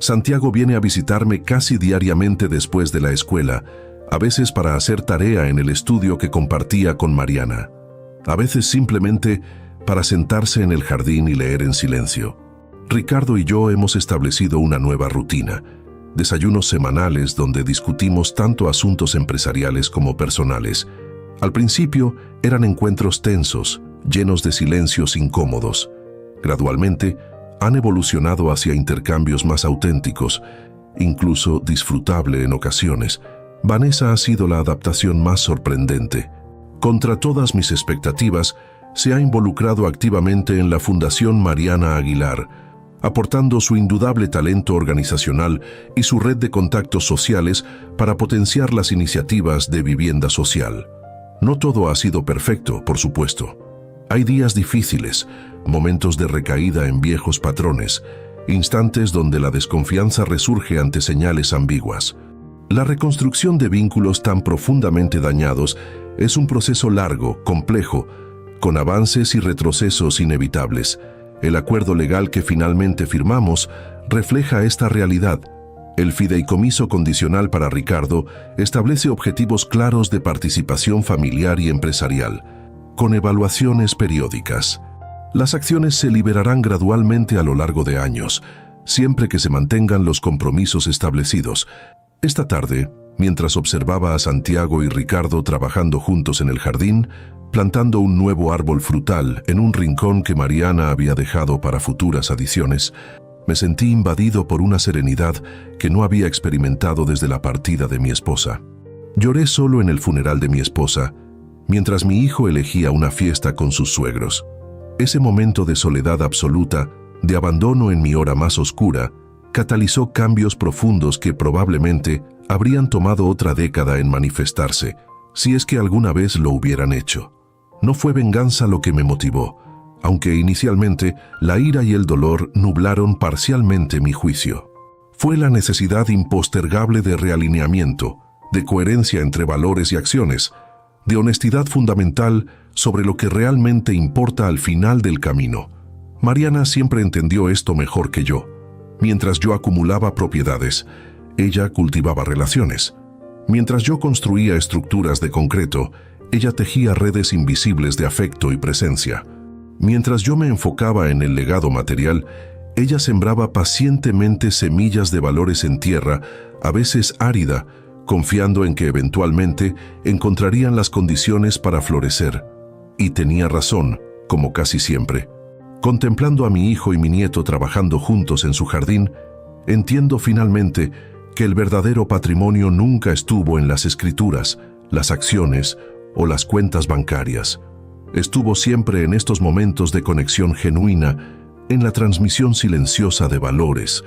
Santiago viene a visitarme casi diariamente después de la escuela, a veces para hacer tarea en el estudio que compartía con Mariana, a veces simplemente para sentarse en el jardín y leer en silencio. Ricardo y yo hemos establecido una nueva rutina, desayunos semanales donde discutimos tanto asuntos empresariales como personales. Al principio eran encuentros tensos, llenos de silencios incómodos. Gradualmente han evolucionado hacia intercambios más auténticos, incluso disfrutable en ocasiones. Vanessa ha sido la adaptación más sorprendente. Contra todas mis expectativas, se ha involucrado activamente en la Fundación Mariana Aguilar, aportando su indudable talento organizacional y su red de contactos sociales para potenciar las iniciativas de vivienda social. No todo ha sido perfecto, por supuesto. Hay días difíciles, momentos de recaída en viejos patrones, instantes donde la desconfianza resurge ante señales ambiguas. La reconstrucción de vínculos tan profundamente dañados es un proceso largo, complejo, con avances y retrocesos inevitables. El acuerdo legal que finalmente firmamos refleja esta realidad. El fideicomiso condicional para Ricardo establece objetivos claros de participación familiar y empresarial, con evaluaciones periódicas. Las acciones se liberarán gradualmente a lo largo de años, siempre que se mantengan los compromisos establecidos. Esta tarde, mientras observaba a Santiago y Ricardo trabajando juntos en el jardín, plantando un nuevo árbol frutal en un rincón que Mariana había dejado para futuras adiciones, me sentí invadido por una serenidad que no había experimentado desde la partida de mi esposa. Lloré solo en el funeral de mi esposa, mientras mi hijo elegía una fiesta con sus suegros. Ese momento de soledad absoluta, de abandono en mi hora más oscura, catalizó cambios profundos que probablemente habrían tomado otra década en manifestarse, si es que alguna vez lo hubieran hecho. No fue venganza lo que me motivó, aunque inicialmente la ira y el dolor nublaron parcialmente mi juicio. Fue la necesidad impostergable de realineamiento, de coherencia entre valores y acciones, de honestidad fundamental sobre lo que realmente importa al final del camino. Mariana siempre entendió esto mejor que yo. Mientras yo acumulaba propiedades, ella cultivaba relaciones. Mientras yo construía estructuras de concreto, ella tejía redes invisibles de afecto y presencia. Mientras yo me enfocaba en el legado material, ella sembraba pacientemente semillas de valores en tierra, a veces árida, confiando en que eventualmente encontrarían las condiciones para florecer. Y tenía razón, como casi siempre. Contemplando a mi hijo y mi nieto trabajando juntos en su jardín, entiendo finalmente que el verdadero patrimonio nunca estuvo en las escrituras, las acciones o las cuentas bancarias. Estuvo siempre en estos momentos de conexión genuina, en la transmisión silenciosa de valores,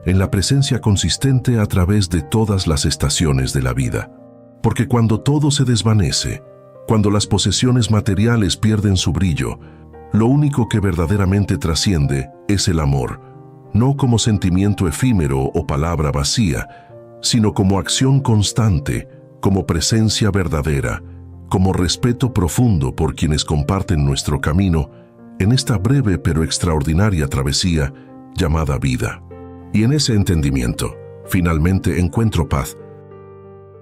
en la presencia consistente a través de todas las estaciones de la vida. Porque cuando todo se desvanece, cuando las posesiones materiales pierden su brillo, lo único que verdaderamente trasciende es el amor, no como sentimiento efímero o palabra vacía, sino como acción constante, como presencia verdadera, como respeto profundo por quienes comparten nuestro camino en esta breve pero extraordinaria travesía llamada vida. Y en ese entendimiento, finalmente encuentro paz,